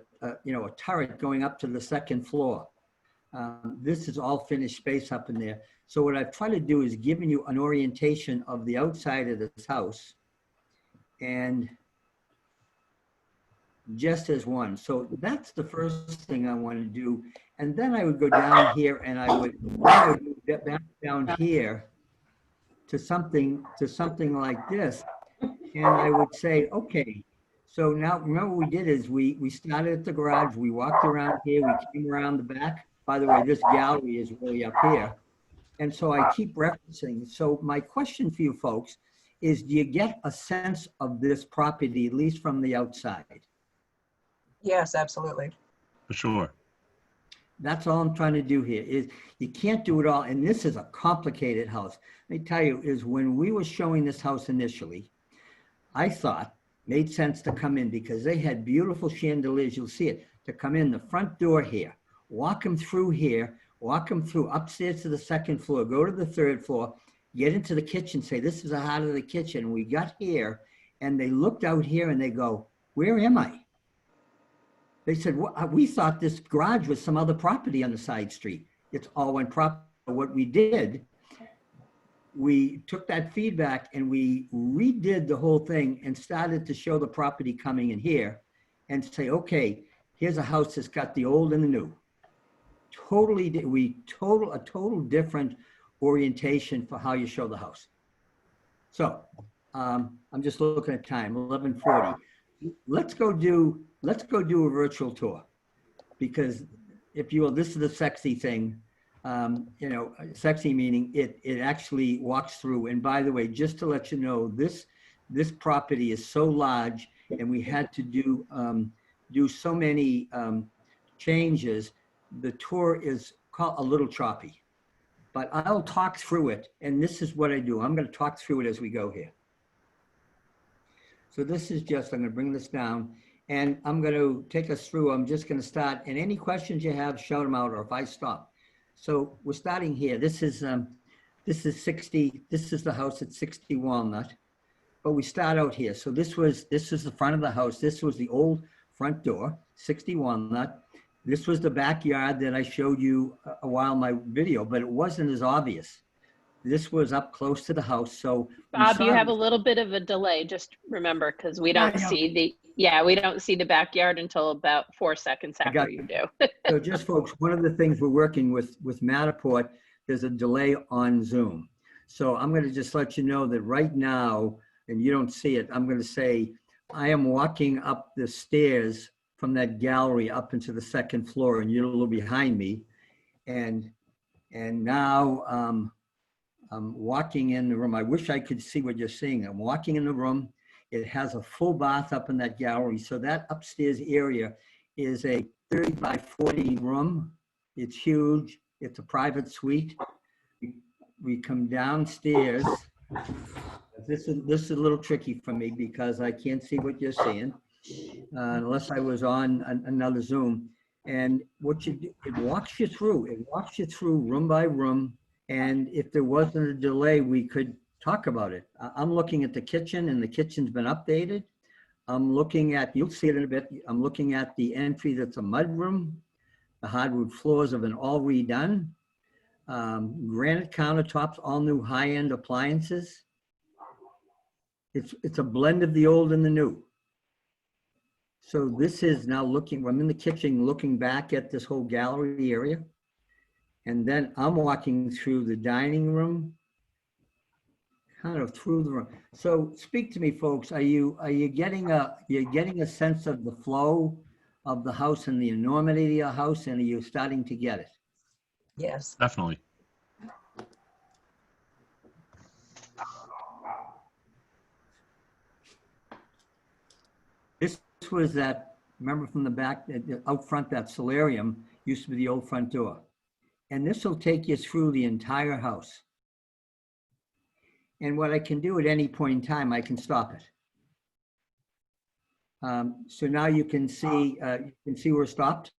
turret going up to the second floor. This is all finished space up in there. So what I've tried to do is giving you an orientation of the outside of this house, and just as one. So that's the first thing I want to do. And then I would go down here, and I would get back down here to something like this. And I would say, okay, so now remember what we did is we started at the garage, we walked around here, we came around the back. By the way, this gallery is really up here. And so I keep referencing. So my question for you folks is, do you get a sense of this property, at least from the outside? Yes, absolutely. For sure. That's all I'm trying to do here is you can't do it all. And this is a complicated house. Let me tell you, is when we were showing this house initially, I thought made sense to come in because they had beautiful chandeliers. You'll see it, to come in the front door here, walk them through here, walk them through upstairs to the second floor, go to the third floor, get into the kitchen, say, this is the heart of the kitchen. We got here and they looked out here and they go, where am I? They said, we thought this garage was some other property on the side street. It's all one property. What we did, we took that feedback and we redid the whole thing and started to show the property coming in here and say, okay, here's a house that's got the old and the new. A total different orientation for how you show the house. So I'm just looking at time, 11:40. Let's go do a virtual tour, because if you will, this is the sexy thing. Sexy meaning it actually walks through. And by the way, just to let you know, this property is so large and we had to do so many changes. The tour is a little choppy, but I'll talk through it. And this is what I do. I'm going to talk through it as we go here. So this is just, I'm going to bring this down and I'm going to take us through. I'm just going to start, and any questions you have, shout them out, or if I stop. So we're starting here. This is 60, this is the house at 60 Walnut, but we start out here. So this is the front of the house. This was the old front door, 60 Walnut. This was the backyard that I showed you a while in my video, but it wasn't as obvious. This was up close to the house. So Bob, you have a little bit of a delay, just remember, because we don't see we don't see the backyard until about 4 seconds after you do. So just folks, one of the things we're working with Matterport, there's a delay on Zoom. So I'm going to just let you know that right now, and you don't see it, I'm going to say, I am walking up the stairs from that gallery up into the second floor, and you're a little behind me. And now I'm walking in the room. I wish I could see what you're seeing. I'm walking in the room. It has a full bath up in that gallery. So that upstairs area is a 30 by 40 room. It's huge. It's a private suite. We come downstairs. This is a little tricky for me because I can't see what you're seeing unless I was on another Zoom. And what you do, it walks you through. It walks you through room by room. And if there wasn't a delay, we could talk about it. I'm looking at the kitchen, and the kitchen's been updated. I'm looking at, you'll see it in a bit, I'm looking at the entry that's a mud room. The hardwood floors have been all redone. Granite countertops, all new high-end appliances. It's a blend of the old and the new. So this is now looking, I'm in the kitchen looking back at this whole gallery area. And then I'm walking through the dining room, kind of through the room. So speak to me, folks. Are you getting a sense of the flow of the house and the enormity of your house, and are you starting to get it? Yes. Definitely. This was that, remember from the back, out front, that solarium used to be the old front door. And this will take you through the entire house. And what I can do at any point in time, I can stop it. So now you can see we're stopped.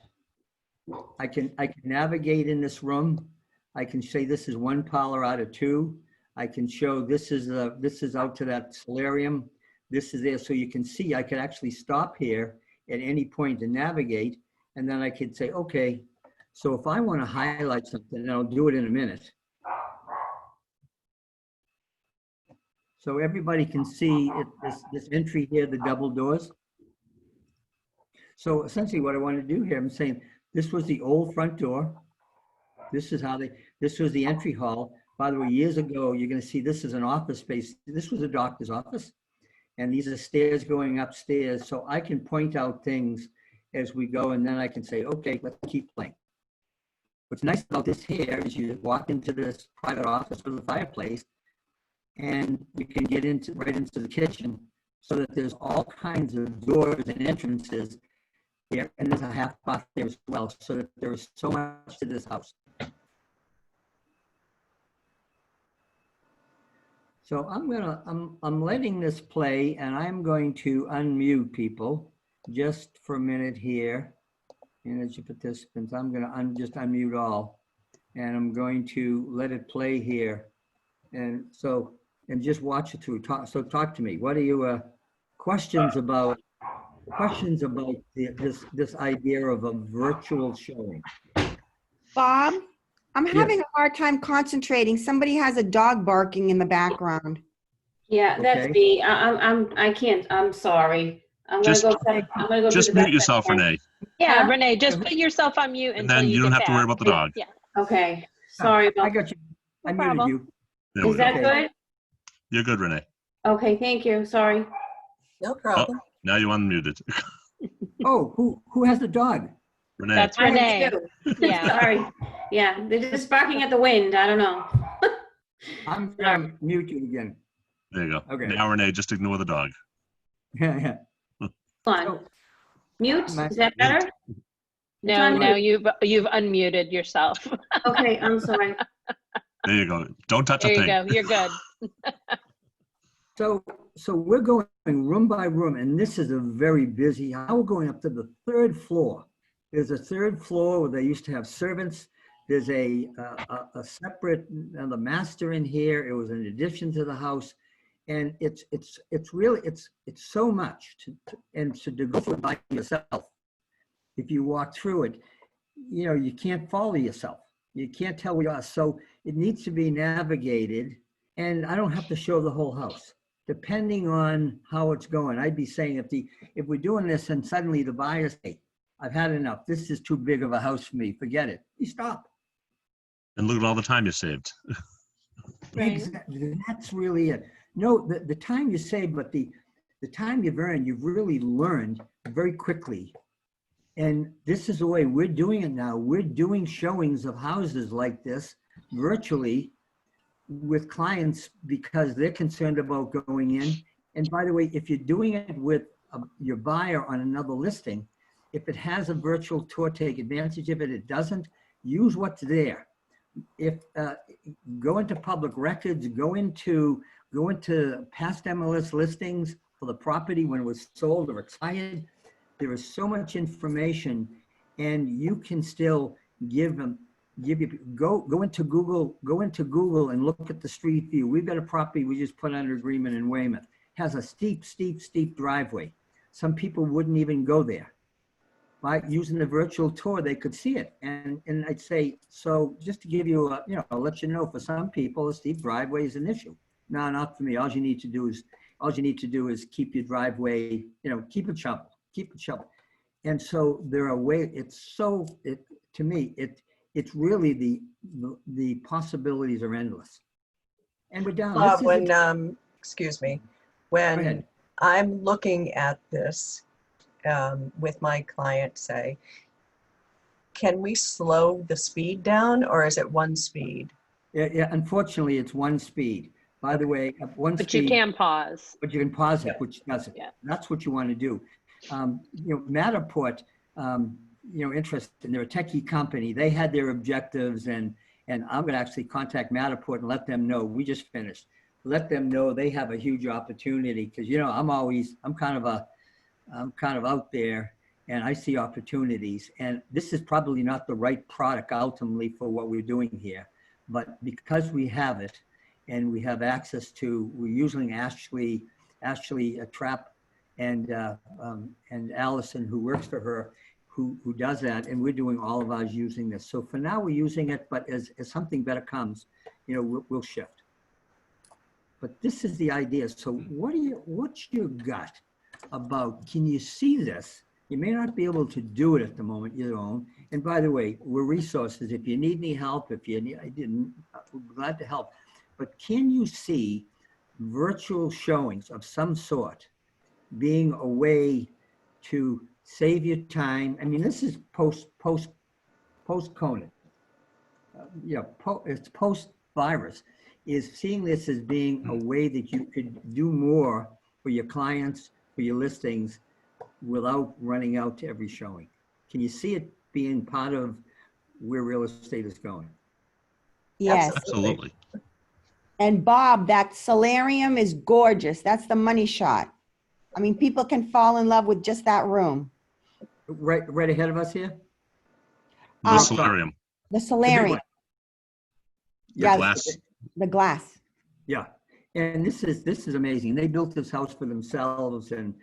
I can navigate in this room. I can say this is one parlor out of two. I can show this is out to that solarium. This is there, so you can see I could actually stop here at any point to navigate, and then I could say, okay. So if I want to highlight something, and I'll do it in a minute. So everybody can see this entry here, the double doors. So essentially what I want to do here, I'm saying this was the old front door. This was the entry hall. By the way, years ago, you're going to see this is an office space. This was a doctor's office. And these are stairs going upstairs. So I can point out things as we go, and then I can say, okay, let's keep playing. What's nice about this here is you walk into this private office with a fireplace, and you can get right into the kitchen, so that there's all kinds of doors and entrances here, and there's a half bath there as well, so that there is so much to this house. So I'm letting this play, and I'm going to unmute people just for a minute here. Energy participants, I'm gonna just unmute all, and I'm going to let it play here. And so, and just watch it through. Talk to me. What are your questions about this idea of a virtual showing? Bob, I'm Yes. having a hard time concentrating. Somebody has a dog barking in the background. Yeah, that's Okay. me. I can't, I'm sorry. I'm gonna Just- go, I'm gonna go. do Just the mute best yourself, I can. Renee. Yeah, Huh? Renee, just put yourself on mute And until then you don't get have to worry back. about the dog. Yeah, Okay, sorry I about, got you. I No muted problem. you. There we is go. that Okay. good? You're good, Renee. Okay, thank you, sorry. No problem. Now you unmuted. Oh, who has the dog? Renee, that's I have Renee. two. Yeah. Sorry, yeah, they're just barking at the wind, I don't know. I'm gonna mute you again. there you go. Okay. Now, Renee, just ignore the dog. Yeah. Hold on, So, mute, My- is that better? No, on no, mute. you've unmuted yourself. Okay, I'm sorry. There you go. Don't touch There a you thing. go. You're good. So we're going room by room, and this is a very busy, now we're going up to the third floor. There's a third floor where they used to have servants. There's a separate, the master in here. It was an addition to the house. And it's really, it's so much to go through it by yourself. If you walk through it, you can't follow yourself. You can't tell where you are. So it needs to be navigated, and I don't have to show the whole house. Depending on how it's going, I'd be saying if we're doing this and suddenly the buyers say, I've had enough, this is too big of a house for me, forget it, you stop. And look at all the time you saved. Right. Exactly, that's really it. No, the time you save, but the time you've earned, you've really learned very quickly. And this is the way we're doing it now. We're doing showings of houses like this virtually with clients because they're concerned about going in. And by the way, if you're doing it with your buyer on another listing, if it has a virtual tour, take advantage of it. It doesn't, use what's there. If go into public records, go into past MLS listings for the property when it was sold or expired. There is so much information, and you can still go into Google and look at the street view. We've got a property we just put under agreement in Weymouth. Has a steep driveway. Some people wouldn't even go there. By using the virtual tour, they could see it. And I'd say, so just to give you I'll let you know, for some people, a steep driveway is an issue. No, not for me. All you need to do is keep your driveway, keep it shoveled. And so there are ways, to me, it's really the possibilities are endless. And we're down. Bob, This is excuse me, Go when ahead. I'm looking at this with my client, say, can we slow the speed down, or is it one speed? Yeah, unfortunately, it's one speed. By the way, one But speed. you can pause. But you can pause it, which does it. Yeah. That's what you want to do. Matterport, interesting. They're a techie company. They had their objectives, and I'm going to actually contact Matterport and let them know. We just finished. Let them know they have a huge opportunity because I'm kind of out there, and I see opportunities. And this is probably not the right product ultimately for what we're doing here, but because we have it, and we have access to, we're using Ashley Trapp and Allison, who works for her, who does that, and we're doing all of ours using this. So for now, we're using it, but as something better comes, we'll shift. But this is the idea. So what's your gut about, can you see this? You may not be able to do it at the moment, And by the way, we're resources. If you need any help, I'm glad to help. But can you see virtual showings of some sort being a way to save you time? I mean, this is post-COVID. It's post-virus. Is seeing this as being a way that you could do more for your clients, for your listings, without running out to every showing? Can you see it being part of where real estate is going? Yes. Absolutely. And Bob, that solarium is gorgeous. That's the money shot. I mean, people can fall in love with just that room. Right ahead of us here? The Um, solarium, The The big solarium, one. the Yeah. glass. the glass. Yeah, and this is amazing. They built this house for themselves, and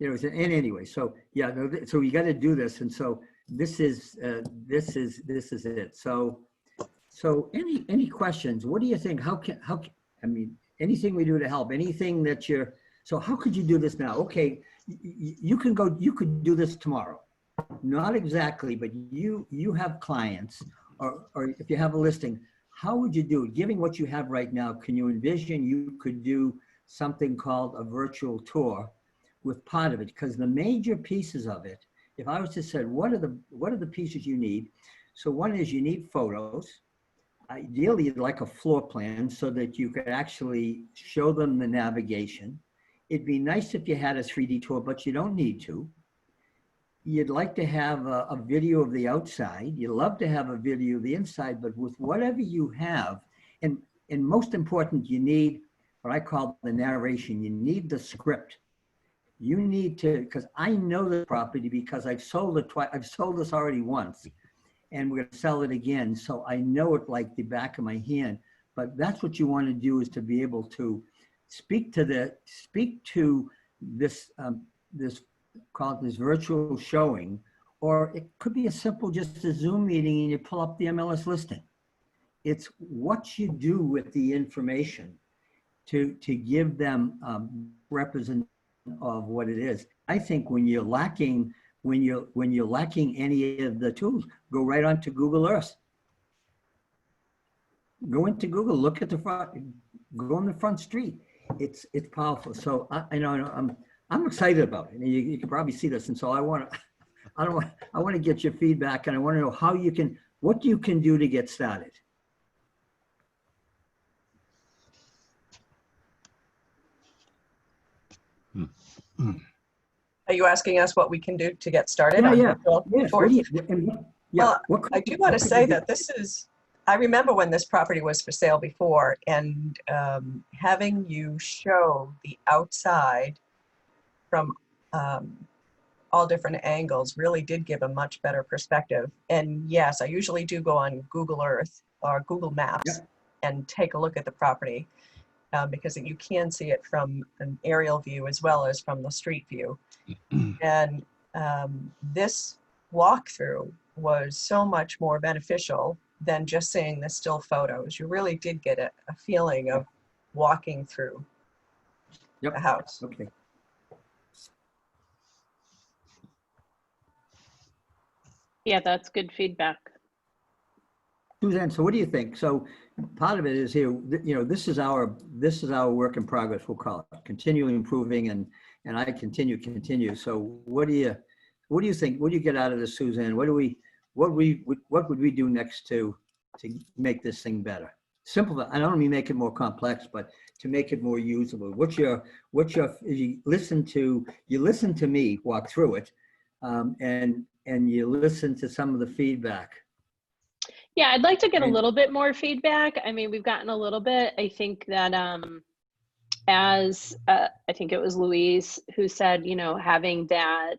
and anyway, so yeah, no, so you got to do this, and so this is it. So any questions? What do you think? I mean, anything we do to help? Anything that you're? So how could you do this now? Okay, you can go. You could do this tomorrow. Not exactly, but you have clients, or if you have a listing. How would you do it? Given what you have right now, can you envision you could do something called a virtual tour with part of it? Because the major pieces of it, if I was to say, what are the pieces you need? So one is you need photos. Ideally, you'd like a floor plan so that you could actually show them the navigation. It'd be nice if you had a 3D tour, but you don't need to. You'd like to have a video of the outside. You'd love to have a video of the inside, but with whatever you have, and most important, you need what I call the narration. You need the script. You need to, because I know the property because I've sold it twice. I've sold this already once, and we're going to sell it again. So I know it like the back of my hand. But that's what you want to do, is to be able to speak to this call this virtual showing, or it could be as simple just a Zoom meeting and you pull up the MLS listing. It's what you do with the information to give them represent of what it is. I think when you're lacking any of the tools, go right onto Google Earth. Go into Google, look at the front, go on the front street. It's powerful. So I know I'm excited about it. And you can probably see this. And so I want to get your feedback, and I want to know what you can do to get started. Are you asking us what we can do to get started? Yeah. on virtual Yes. tours? Well, I do want to say that I remember when this property was for sale before, and having you show the outside from all different angles really did give a much better perspective. And yes, I usually do go on Google Earth or Google Maps and take a look at the property because you can see it from an aerial view as well as from the street view. And this walkthrough was so much more beneficial than just seeing the still photos. You really did get a feeling of walking through the house. Okay. Yeah, that's good feedback. Suzanne, so what do you think? So part of it is here, this is our work in progress, we'll call it, continually improving, and I continue. So what do you think? What do you get out of this, Suzanne? What would we do next to make this thing better? Simple. I don't mean make it more complex, but to make it more usable. What's your you listen to me walk through it, and you listen to some of the feedback. Yeah, I'd like to get a little bit more feedback. I mean, we've gotten a little bit. I think that I think it was Louise who said, having that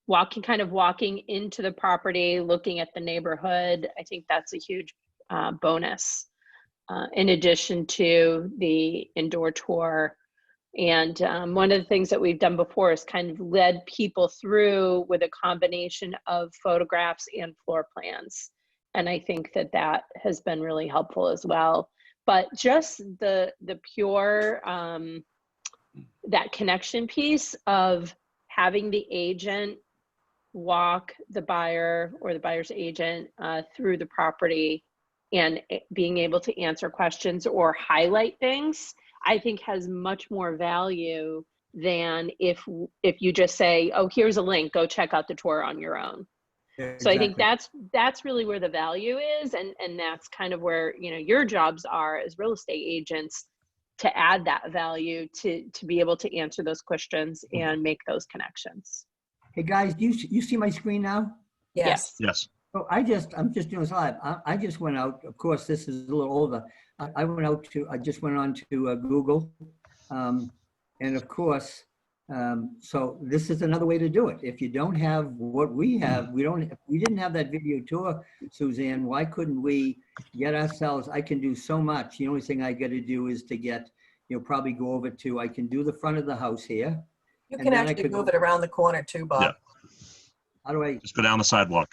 walking into the property, looking at the neighborhood, I think that's a huge bonus in addition to the indoor tour. And one of the things that we've done before is kind of led people through with a combination of photographs and floor plans. And I think that has been really helpful as well. But just the pure, that connection piece of having the agent walk the buyer or the buyer's agent through the property and being able to answer questions or highlight things, I think has much more value than if you just say, oh, here's a link, go check out the tour on your own. Exactly. So I think that's really where the value is, and that's kind of where your jobs are as real estate agents, to add that value to be able to answer those questions and make those connections. Hey, guys, you see my screen now? Yes. Yes. So I'm just doing this live. I just went out, of course, this is a little older. I just went on to Google. And of course, so this is another way to do it. If you don't have what we have, we didn't have that video tour, Suzanne, why couldn't we get ourselves, I can do so much. The only thing I got to do is to get, probably go over to, I can do the front of the house here. You And can then I actually could move go- it around the corner too, Bob. Yeah. How do I, Just go down the sidewalk.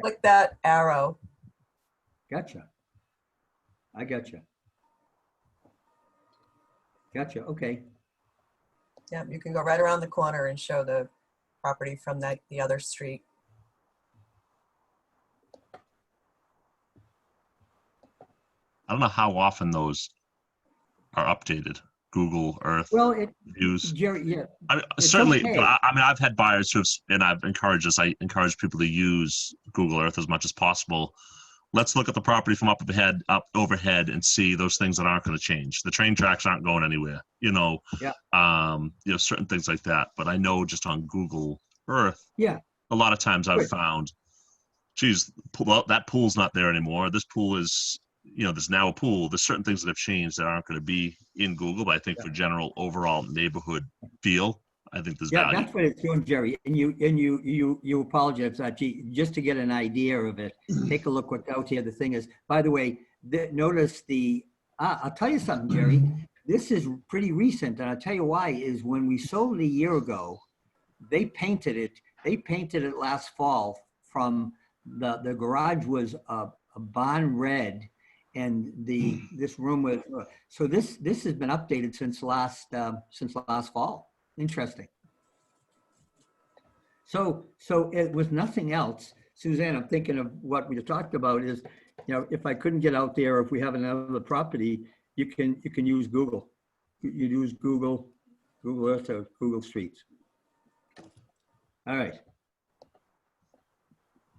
Click that arrow. gotcha. I gotcha. Gotcha, okay. Yeah, you can go right around the corner and show the property from the other street. I don't know how often those are updated. Google Earth Well, views. Jerry, yeah, it's Certainly, okay. but I mean, I've had buyers and I've encouraged this. I encourage people to use Google Earth as much as possible. Let's look at the property from up overhead and see those things that aren't going to change. The train tracks aren't going anywhere, Yeah. Certain things like that. But I know just on Google Earth, Yeah. a lot of times I've Good. found, geez, that pool's not there anymore. This pool is, there's now a pool. There's certain things that have changed that aren't going to be in Google, but I think for general overall neighborhood feel, I think there's Yeah, value. that's what it's doing, Jerry. And you apologize, gee, just to get an idea of it. Take a look what's out here. The thing is, by the way, notice I'll tell you something, Jerry. This is pretty recent, and I'll tell you why. Is when we sold it a year ago, they painted it. They painted it last fall. From the garage was a barn red, and this room was so this has been updated since last fall. Interesting. So it was nothing else. Suzanne, I'm thinking of what we talked about is, if I couldn't get out there, if we have another property, you can use Google. You use Google Earth or Google Streets. All right.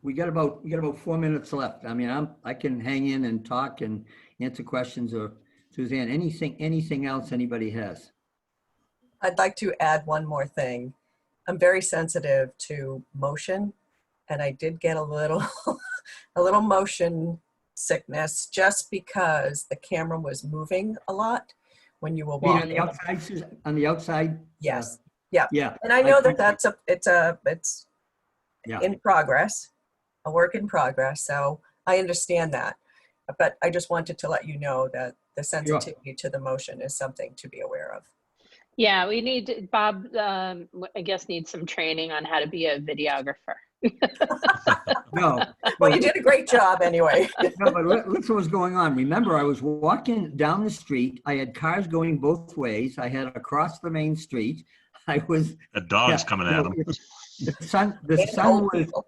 We got about 4 minutes left. I mean, I can hang in and talk and answer questions, or Suzanne, anything else anybody has? I'd like to add one more thing. I'm very sensitive to motion, and I did get a little motion sickness just because the camera was moving a lot when you were I mean, on walking. the outside, Susan, on the outside? Yes. Yeah. And I know that it's Yeah. in progress, a work in progress. So I understand that, but I just wanted to let you know that the sensitivity to the motion is something to be aware of. Yeah, Bob, I guess needs some training on how to be a videographer. No. Well, you did a great job anyway. No, but look what was going on. Remember, I was walking down the street. I had cars going both ways. I had across the main street. I was. A dog's yeah, coming you at know, him. The sun And old was people.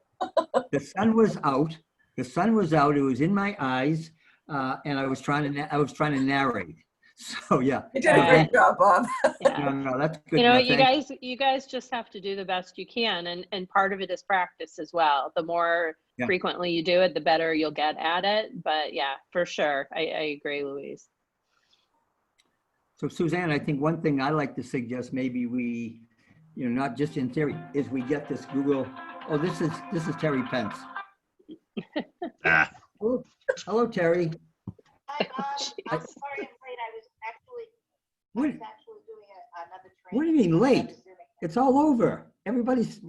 the sun was out. The sun was out. It was in my eyes, and I was trying to narrate. So yeah. You did a great job, Bob. Yeah. No, that's good. You know, No, you thank guys just have to do the best you can, and part of it is practice as well. The more Yeah. frequently you do it, the better you'll get at it. But yeah, for sure, I agree, Louise. So Suzanne, I think one thing I like to suggest, maybe we, not just in theory, is we get this Google. Oh, this is Terry Pence. Ah, Hello, Terry. Hi, Bob. I'm Jeez. sorry I'm late. I was actually What, doing another training. what do you mean late? It's all over. Everybody's.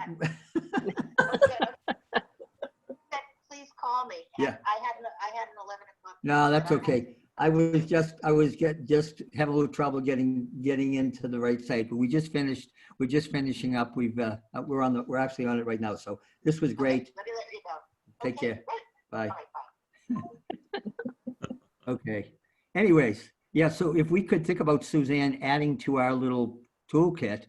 Please call me. Yeah. I had an 11 o'clock. No, that's okay. I was just having a little trouble getting into the right site, but we just finished. We're just finishing up. We're actually on it right now. So this was great. Let me let you go. Take Okay, care. great. Bye. Bye. Okay. Anyways, yeah, so if we could think about Suzanne adding to our little toolkit,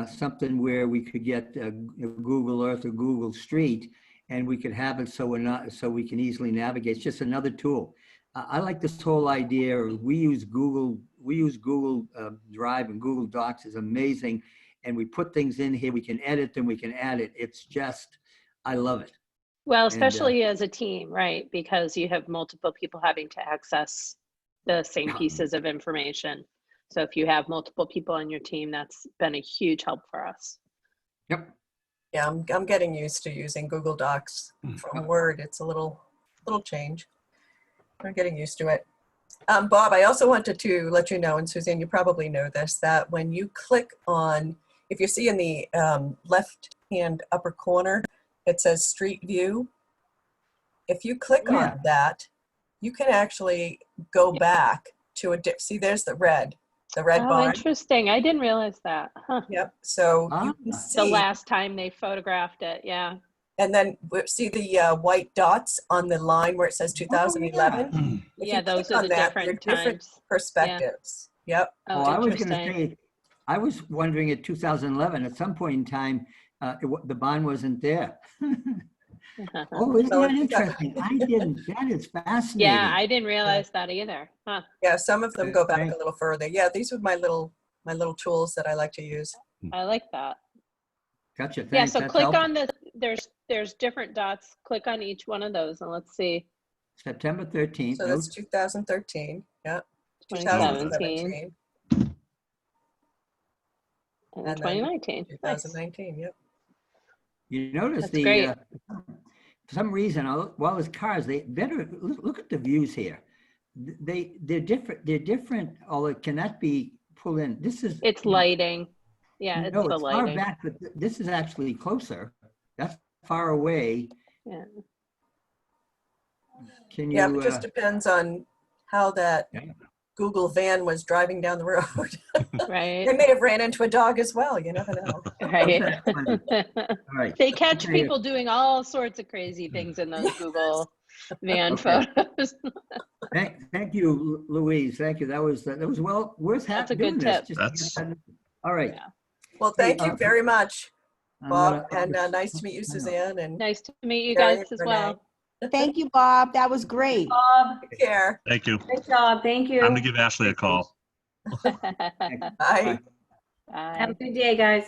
something where we could get Google Earth or Google Street, and we could have it so we can easily navigate. It's just another tool. I like this whole idea. We use Google Drive, and Google Docs is amazing. And we put things in here, we can edit them, we can add it. It's just, I love it. Well, especially as a team, right? Because you have multiple people having to access the same pieces of information. So if you have multiple people on your team, that's been a huge help for us. Yep. Yeah, I'm getting used to using Google Docs from Word. It's a little change. I'm getting used to it. Bob, I also wanted to let you know, and Suzanne, you probably know this, that when you click on, if you see in the left-hand upper corner, it says Street View. If you click Oh, yeah. on that, you can actually go back to see, there's the red Oh, barn. interesting. I didn't realize that. Huh. Yep. So you can The see, last time they photographed it. Yeah. and then see the white dots on the line where it says 2011. If Yeah, you those click are on the that, they're different different times. perspectives. Yep. Oh, I was going to interesting. say, I was wondering at 2011, at some point in time, the bond wasn't there. Oh, isn't So that if you got- interesting? I didn't, that is fascinating. Yeah, I didn't realize that either. Huh. Yeah, some of them go back Okay. a little further. Yeah, these are my little tools that I like to use. I like that. Gotcha, Yeah, thanks. so That's click helpful. on there's different dots. Click on each one of those and let's see. September 13th. So that's 2013. Yep. 2017 and then And then 2019. Nice. 2019. Yep. You notice That's the, great. for some reason, well, as cars, they better, look at the views here. They're different, although it cannot be pulled in. This is. It's lighting. Yeah, it's No, the it's far lighting. back, but this is actually closer. That's far away. Yeah. Can Yeah, you, it just depends on how that Yeah. Google van was driving down the road. Right. They may have ran into a dog as well. You never know. Right. All right. They catch Okay. people doing all sorts of crazy things in those Google van photos. Thank you, Louise. Thank you. That was well worth That's a doing good this. tip. Just That's- to get that- All right. Yeah. Well, thank you very much, I'm Bob, gonna- and nice to meet you, Suzanne, and Nice to meet you Gary guys as and well. Thank you, Bob. That was great. Bob, take care. Thank you. great job. Thank you. I'm gonna give Ashley a call. Bye. Bye. Have a good day, guys.